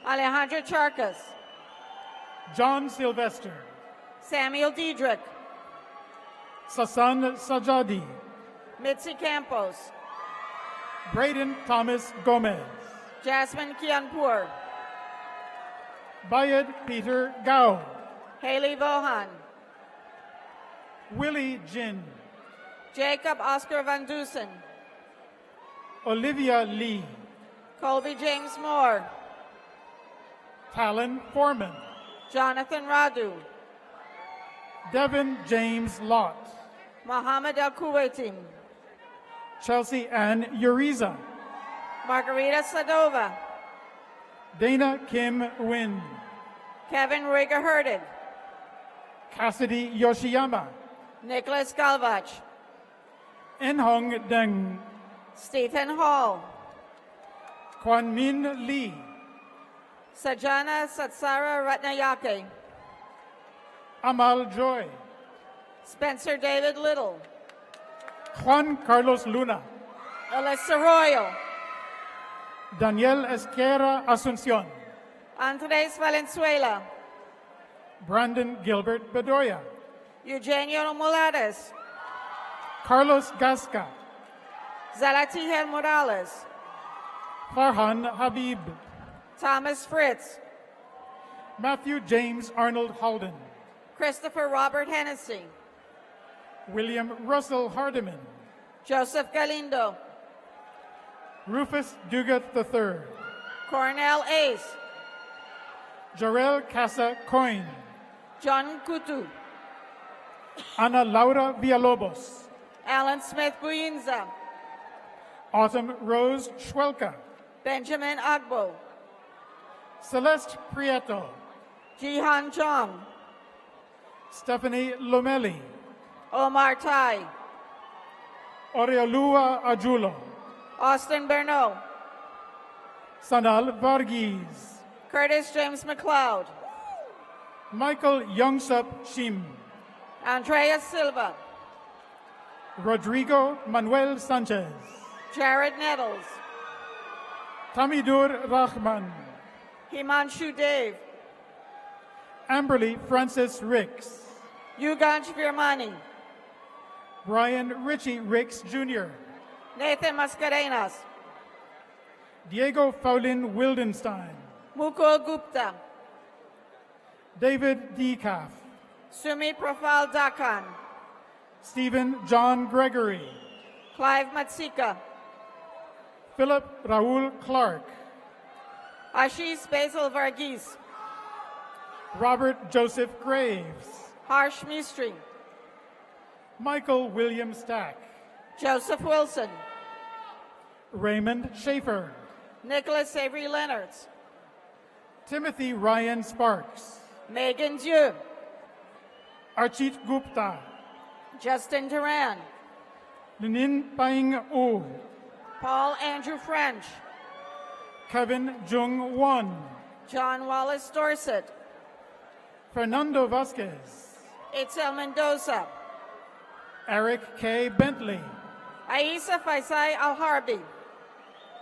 Alejandro Charcas, John Sylvester, Samuel Diedrich, Sasan Sajadi, Mitzi Campos, Braden Thomas Gomez, Jasmine Kianpur, Bayed Peter Gao, Haley Vohan, Willie Jin, Jacob Oscar Van Dusen, Olivia Lee, Colby James Moore, Talon Foreman, Jonathan Radu, Devin James Lott, Mohammed Al Kuwaitim, Chelsea Ann Uriza, Margarita Sadova, Dana Kim Wynn, Kevin Rieger Hurtig, Cassidy Yoshiyama, Nicholas Galvach, Enhong Deng, Stephen Hall, Kwan Min Lee, Sajana Satsara Ratnayake, Amal Joy, Spencer David Little, Juan Carlos Luna, Alyssa Royal, Daniel Esquera Asuncion, Andres Valenzuela, Brandon Gilbert Bedoya, Eugenio Mulares, Carlos Gasca, Zalatiel Morales, Farhan Habib, Thomas Fritz, Matthew James Arnold Halden, Christopher Robert Hennessy, William Russell Hardiman, Joseph Galindo, Rufus Dugat III, Cornell Ace, Jarell Casa Coyne, John Kutu, Ana Laura Villalobos, Alan Smith Buyinza, Autumn Rose Schwelka, Benjamin Agbo, Celeste Prieto, Jihan Chong, Stephanie Lomeli, Omar Tai, Oreolua Ajulo, Austin Bernot, Sanal Varghese, Curtis James McLeod, Michael Youngsup Shim, Andrea Silva, Rodrigo Manuel Sanchez, Jared Nettles, Tamidur Rahman, Himanshu Dev, Amberly Francis Ricks, Yugansh Virmani, Brian Ritchie Ricks Jr., Nathan Mascarenas, Diego Faulin Wildenstein, Mukul Gupta, David Decaf, Sumi Profal Dakan, Stephen John Gregory, Clive Matsika, Philip Raul Clark, Ashish Basil Varghese, Robert Joseph Graves, Harsh Mistry, Michael William Stack, Joseph Wilson, Raymond Schaefer, Nicholas Avery Leonards, Timothy Ryan Sparks, Megan Dieu, Archit Gupta, Justin Duran, Lenin Paing U, Paul Andrew French, Kevin Jung Won, John Wallace Dorset, Fernando Vasquez, Itzel Mendoza, Eric K. Bentley, Aisa Faisai Al-Harbi,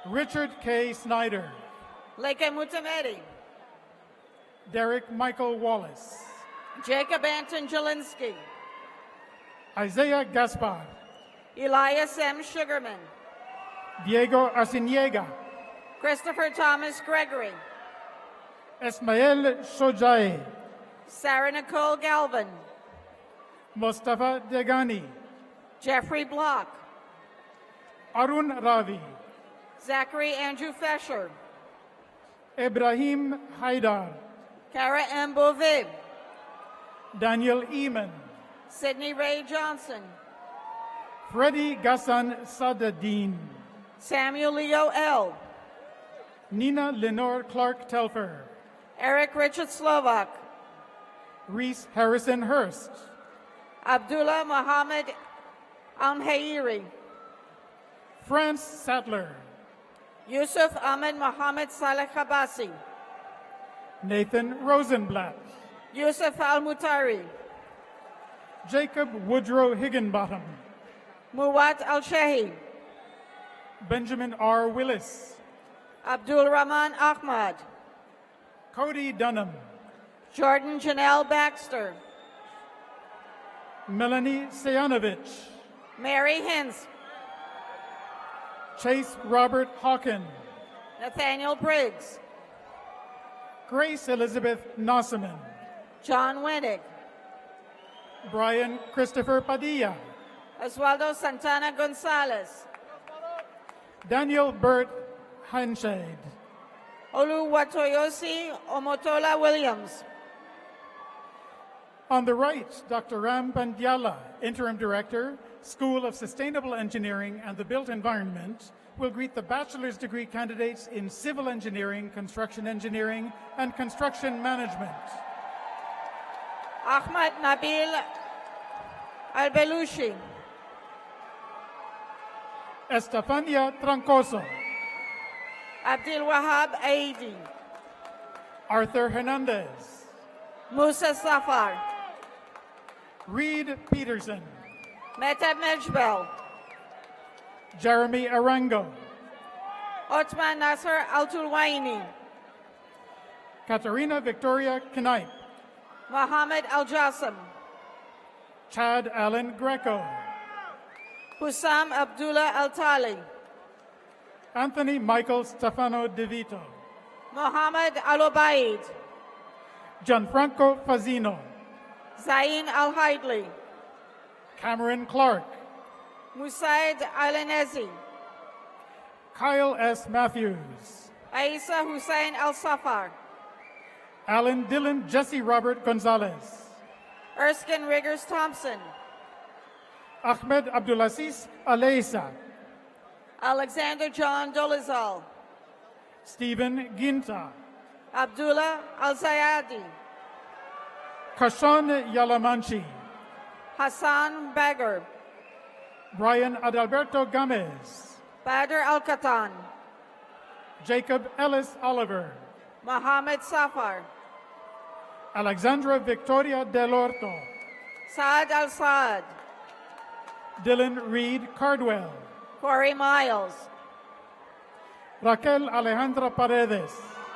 Richard K. Snyder, Leke Mutamedi, Derek Michael Wallace, Jacob Anton Jelinski, Isaiah Gaspar, Elias M. Sugarman, Diego Arciniega, Christopher Thomas Gregory, Ismael Shojai, Sarah Nicole Galvin, Mustafa Degani, Jeffrey Block, Arun Ravi, Zachary Andrew Fesher, Ibrahim Haidar, Kara M. Bovib, Daniel Eman, Sidney Ray Johnson, Freddie Gassan Sadadin, Samuel Leo L., Nina Lenore Clark Telfer, Eric Richard Slovak, Reese Harrison Hurst, Abdullah Mohammed Amhairi, France Sattler, Yusuf Ahmed Mohammed Saleh Khabasi, Nathan Rosenblatt, Yusuf Al-Mutari, Jacob Woodrow Higginbottom, Muwat Al-Shehi, Benjamin R. Willis, Abdul Rahman Ahmad, Cody Dunham, Jordan Janelle Baxter, Melanie Seyanovich, Mary Hins, Chase Robert Hawken, Nathaniel Briggs, Grace Elizabeth Nossaman, John Winnick, Brian Christopher Padilla, Oswaldo Santana Gonzalez, Daniel Burt Hanshade, Oluwatoyosi Omotola Williams, on the right, Dr. Ram Bandyala, Interim Director, School of Sustainable Engineering and the Built Environment, will greet the bachelor's degree candidates in Civil Engineering, Construction Engineering, and Construction Management. Ahmad Nabil Albelushi, Estefania Trancoso, Abdul Wahab Aidi, Arthur Hernandez, Musa Safar, Reed Peterson, Mehtab Mejbel, Jeremy Arango, Otman Nasser Al-Tulwaini, Katarina Victoria Knipe, Mohammed Al-Jassim, Chad Allen Greco, Hussam Abdullah Al-Tali, Anthony Michael Stefano DeVito, Mohammed Al-Obaid, Gianfranco Fazino, Zain Al-Haidli, Cameron Clark, Musaid Al-Anezi, Kyle S. Matthews, Aisa Hussein Al-Safar, Alan Dillon Jesse Robert Gonzalez, Erskine Riggers Thompson, Ahmed Abdulaziz Aleisa, Alexander John Dolezal, Stephen Ginta, Abdullah Al-Zayadi, Kashan Yalamanchi, Hassan Bagger, Brian Adalberto Gomez, Badr Al-Katan, Jacob Ellis Oliver, Mohammed Safar, Alexandra Victoria Del Orto, Saad Al-Saad, Dylan Reed Cardwell, Corey Miles, Raquel Alejandra Paredes,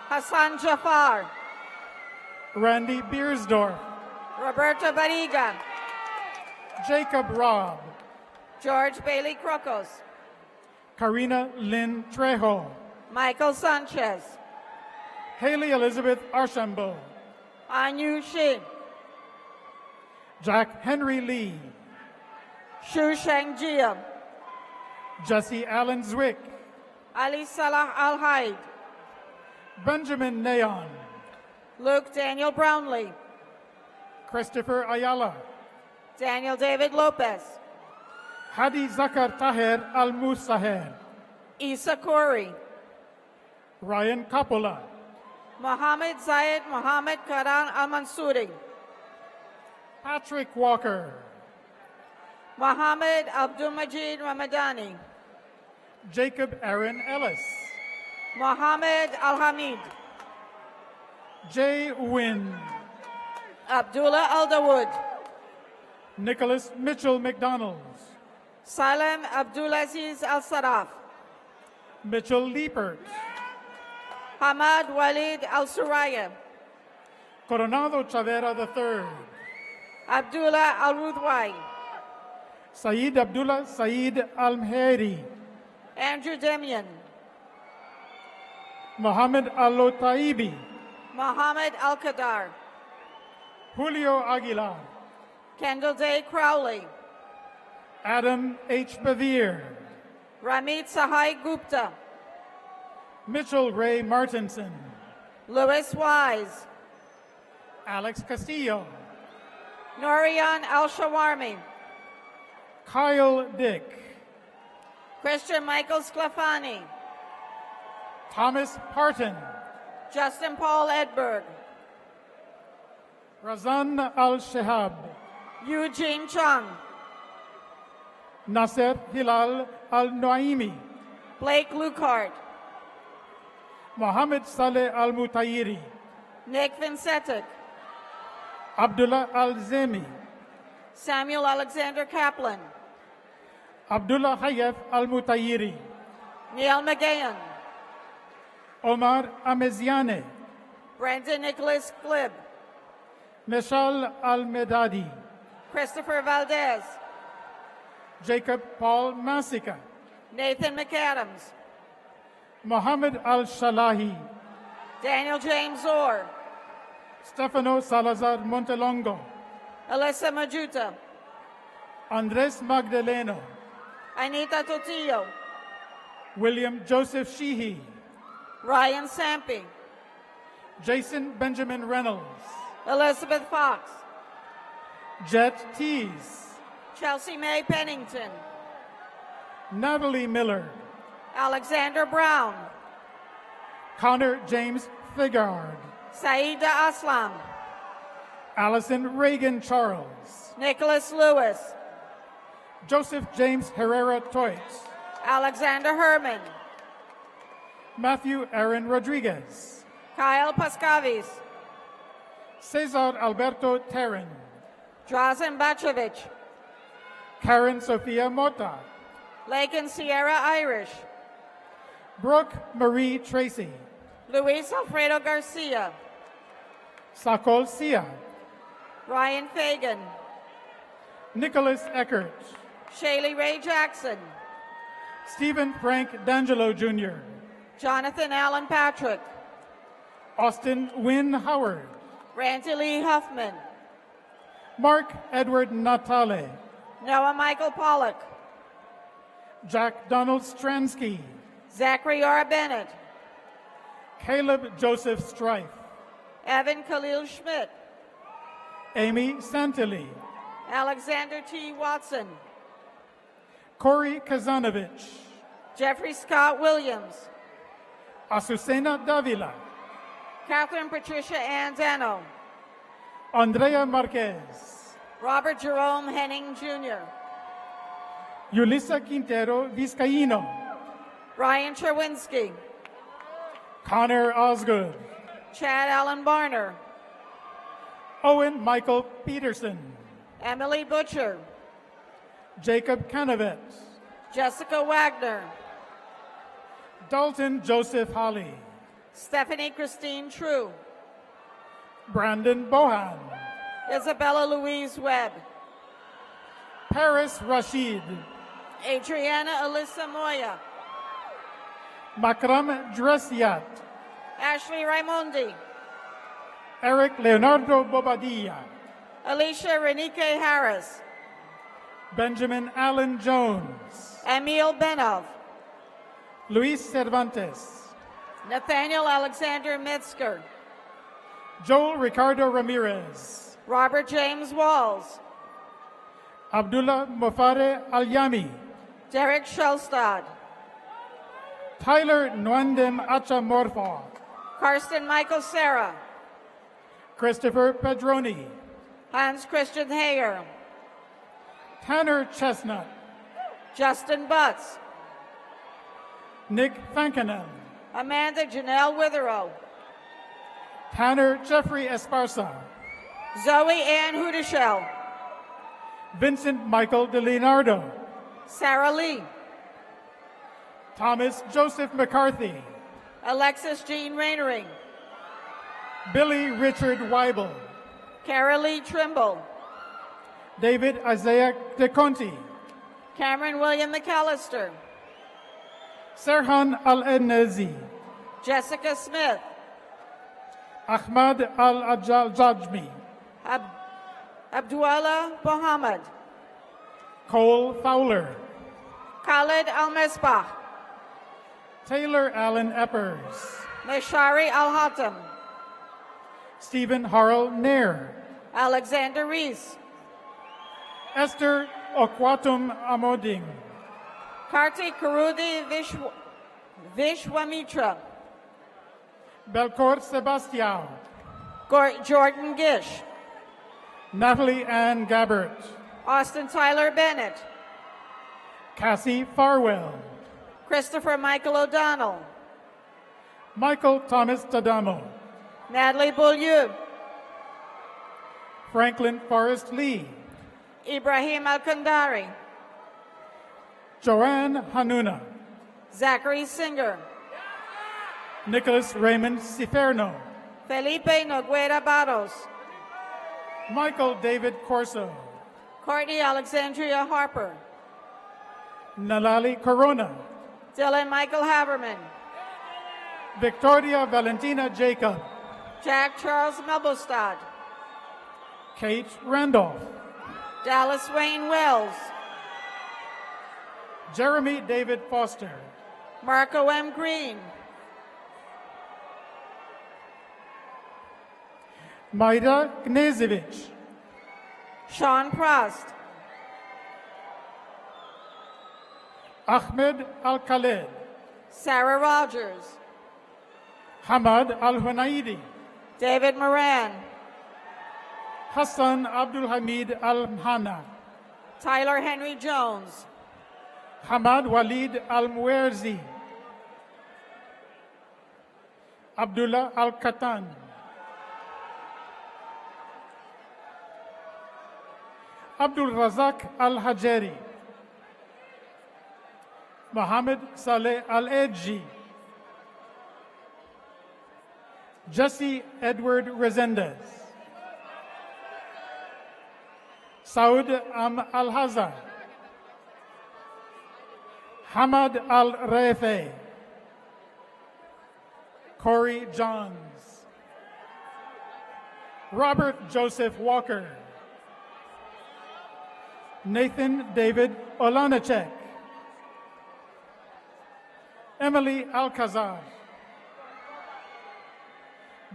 Hassan Jafar, Randy Beersdorf, Roberta Bariga, Jacob Robb, George Bailey Crocos, Karina Lynn Trejo, Michael Sanchez, Haley Elizabeth Archambault, Anu Shi, Jack Henry Lee, Shu Shangjia, Jesse Allen Zwick, Ali Salah Al-Haid, Benjamin Neon, Luke Daniel Brownlee, Christopher Ayala, Daniel David Lopez, Hadi Zakar Taher Al Musaher, Isa Corey, Ryan Coppola, Mohammed Zayed Mohammed Karan Al-Mansuri, Patrick Walker, Mohammed Abdul-Majid Ramadani, Jacob Aaron Ellis, Mohammed Al-Hamid, Jay Wynn, Abdullah Al-Dawood, Nicholas Mitchell McDonald's, Salem Abdulaziz Al-Saraf, Mitchell Liepert, Hamad Walid Al-Suraya, Coronado Chavera III, Abdullah Al-Rudwai, Saeed Abdullah Saeed Al-Mheri, Andrew Demian, Mohammed Al-Lotaibi, Mohammed Al-Qadar, Julio Aguilar, Kendall Day Crowley, Adam H. Bevere, Ramit Sahai Gupta, Mitchell Ray Martinson, Louis Wise, Alex Castillo, Norian Al-Shawarmi, Kyle Dick, Christian Michael Sclafani, Thomas Parton, Justin Paul Edberg, Razan Al-Shehab, Eugene Chung, Nasser Hilal Al-Noaimi, Blake Lucart, Mohammed Saleh Al-Mutayiri, Nick Vincetic, Abdullah Al-Zemi, Samuel Alexander Kaplan, Abdullah Hayef Al-Mutayiri, Neil McGahan, Omar Ameziane, Brendan Nicholas Glib, Meshal Al-Medadi, Christopher Valdez, Jacob Paul Masika, Nathan McAdams, Mohammed Al-Shalahi, Daniel James Orr, Stefano Salazar Montelongo, Alyssa Majuta, Andres Magdaleno, Anita Totillo, William Joseph Sheehy, Ryan Sampi, Jason Benjamin Reynolds, Elizabeth Fox, Jet Tees, Chelsea May Pennington, Natalie Miller, Alexander Brown, Connor James Thigard, Saida Aslam, Allison Reagan Charles, Nicholas Lewis, Joseph James Herrera Toit, Alexander Herman, Matthew Aaron Rodriguez, Kyle Pascavis, Cesar Alberto Terran, Drazen Bacevich, Karen Sofia Mota, Lake and Sierra Irish, Brooke Marie Tracy, Luis Alfredo Garcia, Sakol Sia, Ryan Fagan, Nicholas Eckert, Shaylee Ray Jackson, Stephen Frank D'Angelo Jr., Jonathan Allen Patrick, Austin Wynn Howard, Ranty Lee Huffman, Mark Edward Natale, Noah Michael Pollock, Jack Donald Stransky, Zachary R. Bennett, Caleb Joseph Strife, Evan Khalil Schmidt, Amy Santilli, Alexander T. Watson, Corey Kazanovich, Jeffrey Scott Williams, Azucena Davila, Catherine Patricia Ann Dano, Andrea Marquez, Robert Jerome Henning Jr., Yulissa Quintero Vizcaíno, Ryan Cherwinski, Connor Osgood, Chad Allen Barner, Owen Michael Peterson, Emily Butcher, Jacob Canavet, Jessica Wagner, Dalton Joseph Holly, Stephanie Christine True, Brandon Bohan, Isabella Louise Webb, Paris Rashid, Adriana Alyssa Moya, Makram Dresiat, Ashley Raimondi, Eric Leonardo Bobadilla, Alicia Renike Harris, Benjamin Allen Jones, Emil Benov, Luis Cervantes, Nathaniel Alexander Metzger, Joel Ricardo Ramirez, Robert James Walls, Abdullah Mofare Alyami, Derek Shelstad, Tyler Nwandem Achamorfo, Karsten Michael Serra, Christopher Pedroni, Hans Christian Hager, Tanner Chestnut, Justin Butts, Nick Fankanen, Amanda Janelle Witherow, Tanner Jeffrey Esparza, Zoe Ann Hudeshell, Vincent Michael DeLeonardo, Sarah Lee, Thomas Joseph McCarthy, Alexis Jean Rainering, Billy Richard Weibel, Kara Lee Trimble, David Isaiah DeConti, Cameron William McAllister, Serhan Al-Enezi, Jessica Smith, Ahmad Al-Jajmi, Abdullah Mohammed, Cole Fowler, Khalid Al-Mesbah, Taylor Allen Eppers, Meshari Al-Hatem, Stephen Harrell Nair, Alexander Reese, Esther Okwatum Amoding, Kartik Karudi Vishwamitra, Belcourt Sebastião, Jordan Gish, Natalie Ann Gabbert, Austin Tyler Bennett, Cassie Farwell, Christopher Michael O'Donnell, Michael Thomas Tadamo, Natalie Beaulieu, Franklin Forrest Lee, Ibrahim Al-Kandari, Joanne Hanuna, Zachary Singer, Nicholas Raymond Ciferno, Felipe Noguera Barros, Michael David Corso, Courtney Alexandria Harper, Nalali Corona, Dylan Michael Haberman, Victoria Valentina Jacob, Jack Charles Melbostad, Kate Randolph, Dallas Wayne Wells, Jeremy David Foster, Marco M. Green, Maida Gnezevich, Sean Prost, Ahmed Al-Khaled, Sarah Rogers, Hamad Al-Hunaidi, David Moran, Hassan Abdul Hamid Al-Mhana, Tyler Henry Jones, Hamad Walid Al-Muerzi, Abdullah Al-Katan, Abdul Razak Al-Hajeri, Mohammed Saleh Al-Edji, Jesse Edward Resendez, Saud Al-Haza, Hamad Al-Refe, Corey Johns, Robert Joseph Walker, Nathan David Olanacek, Emily Alcazar,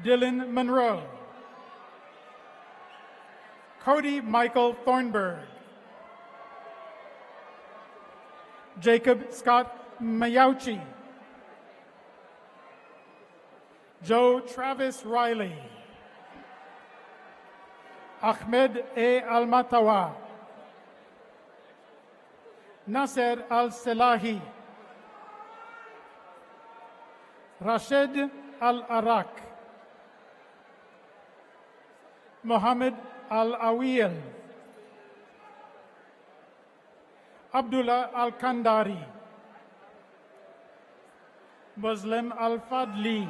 Dylan Monroe, Cody Michael Thornburg, Jacob Scott Mayauchi, Joe Travis Riley, Ahmed A. Almatawa, Nasser Al-Selahi, Rashid Al-Arak, Mohammed Al-Awil, Abdullah Al-Kandari, Muslim Al-Fadli,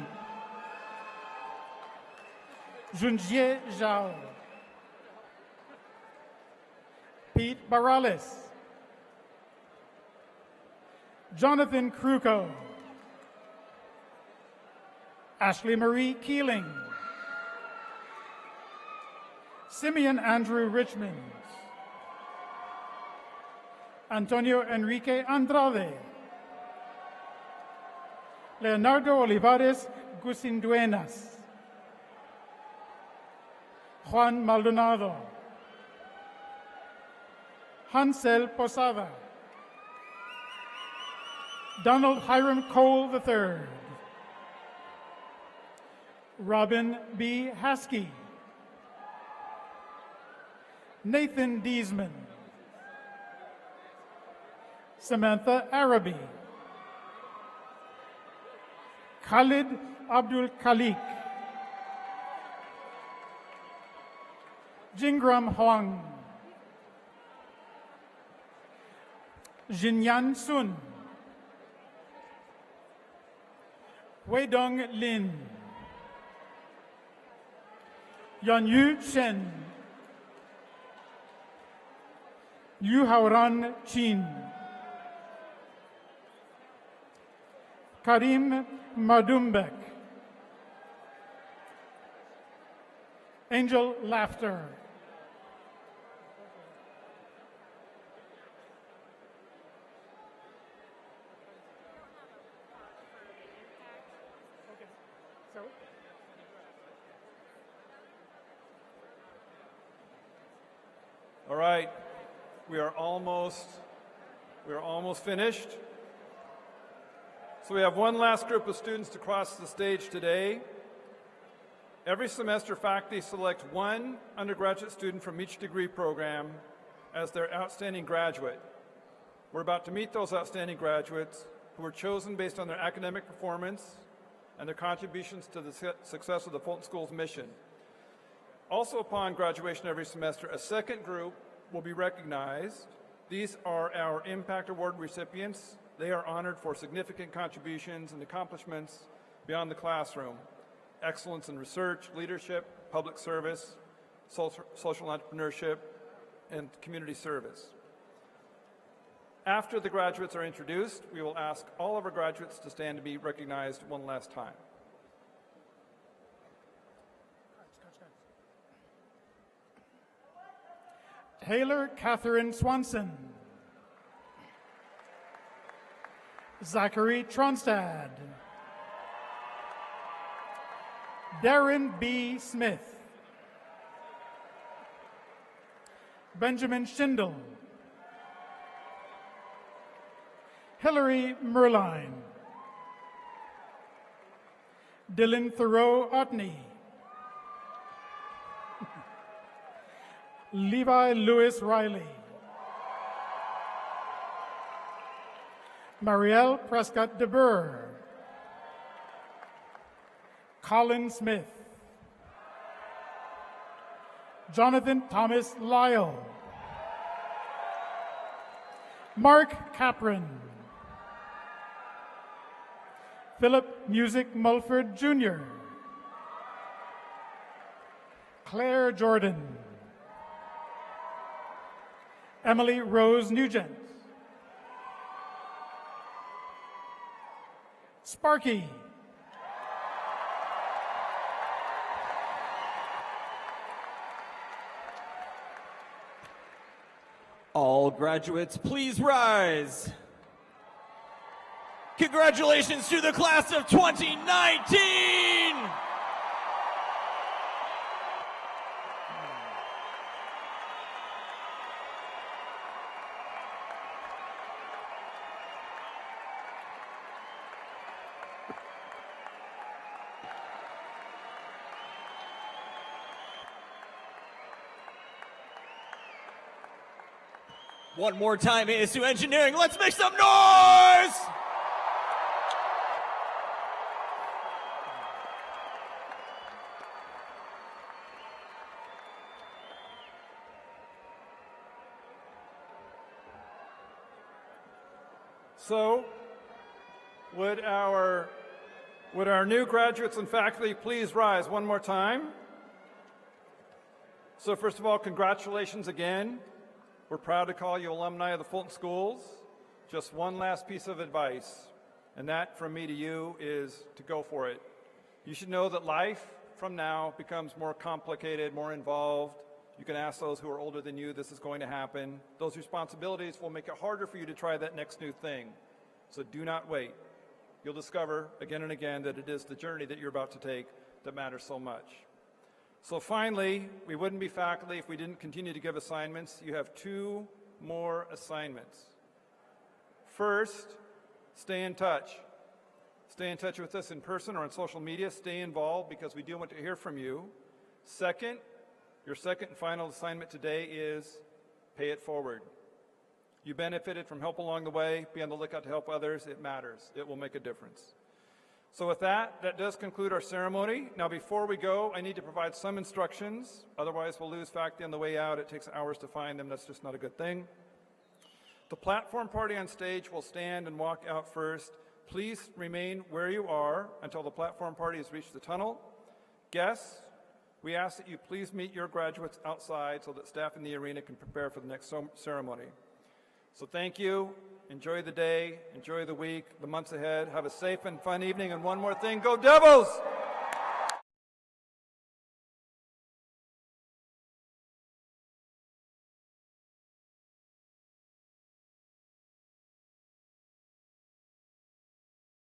Junjie Zhao, Pete Barales, Jonathan Kruko, Ashley Marie Keeling, Simeon Andrew Richmond, Antonio Enrique Andrade, Leonardo Olivares Gusinduenas, Juan Maldonado, Hansel Posada, Donald Hiram Cole III, Robin B. Haskey, Nathan Deesman, Samantha Arabi, Khalid Abdul Khalik, Jingram Huang, Jinyan Sun, Weidong Lin, Yanyu Chen, Liu Haoran Chin, Karim Madumbek, Angel Laughter, All right, we are almost finished. So we have one last group of students to cross the stage today. Every semester, faculty select one undergraduate student from each degree program as their outstanding graduate. We're about to meet those outstanding graduates who were chosen based on their academic performance and their contributions to the success of the Fulton School's mission. Also, upon graduation every semester, a second group will be recognized. These are our Impact Award recipients. They are honored for significant contributions and accomplishments beyond the classroom: excellence in research, leadership, public service, social entrepreneurship, and community service. After the graduates are introduced, we will ask all of our graduates to stand to be recognized one last time. Taylor Catherine Swanson, Zachary Tronstad, Darren B. Smith, Benjamin Schindel, Hillary Merline, Dylan Thoreau Otney, Levi Lewis Riley, Marielle Prescott DeBurr, Colin Smith, Jonathan Thomas Lyle, Mark Capron, Philip Music Mulford Jr., Claire Jordan, Emily Rose Nugent, Sparky, All graduates, please rise. Congratulations to the class of 2019! One more time, ASU Engineering, let's make some noise! So, would our new graduates and faculty please rise one more time? So first of all, congratulations again. We're proud to call you alumni of the Fulton Schools. Just one last piece of advice, and that from me to you is to go for it. You should know that life from now becomes more complicated, more involved. You can ask those who are older than you, this is going to happen. Those responsibilities will make it harder for you to try that next new thing. So do not wait. You'll discover again and again that it is the journey that you're about to take that matters so much. So finally, we wouldn't be faculty if we didn't continue to give assignments. You have 2 more assignments. First, stay in touch. Stay in touch with us in person or on social media. Stay involved because we do want to hear from you. Second, your second and final assignment today is pay it forward. You benefited from help along the way. Be on the lookout to help others. It matters. It will make a difference. So with that does conclude our ceremony. Now before we go, I need to provide some instructions. Otherwise, we'll lose faculty on the way out. It takes hours to find them. That's just not a good thing. The platform party on stage will stand and walk out first. Please remain where you are until the platform party has reached the tunnel. Guests, we ask that you please meet your graduates outside so that staff in the arena can prepare for the next ceremony. So thank you. Enjoy the day, enjoy the week, the months ahead. Have a safe and fun evening. And one more thing, go Devils!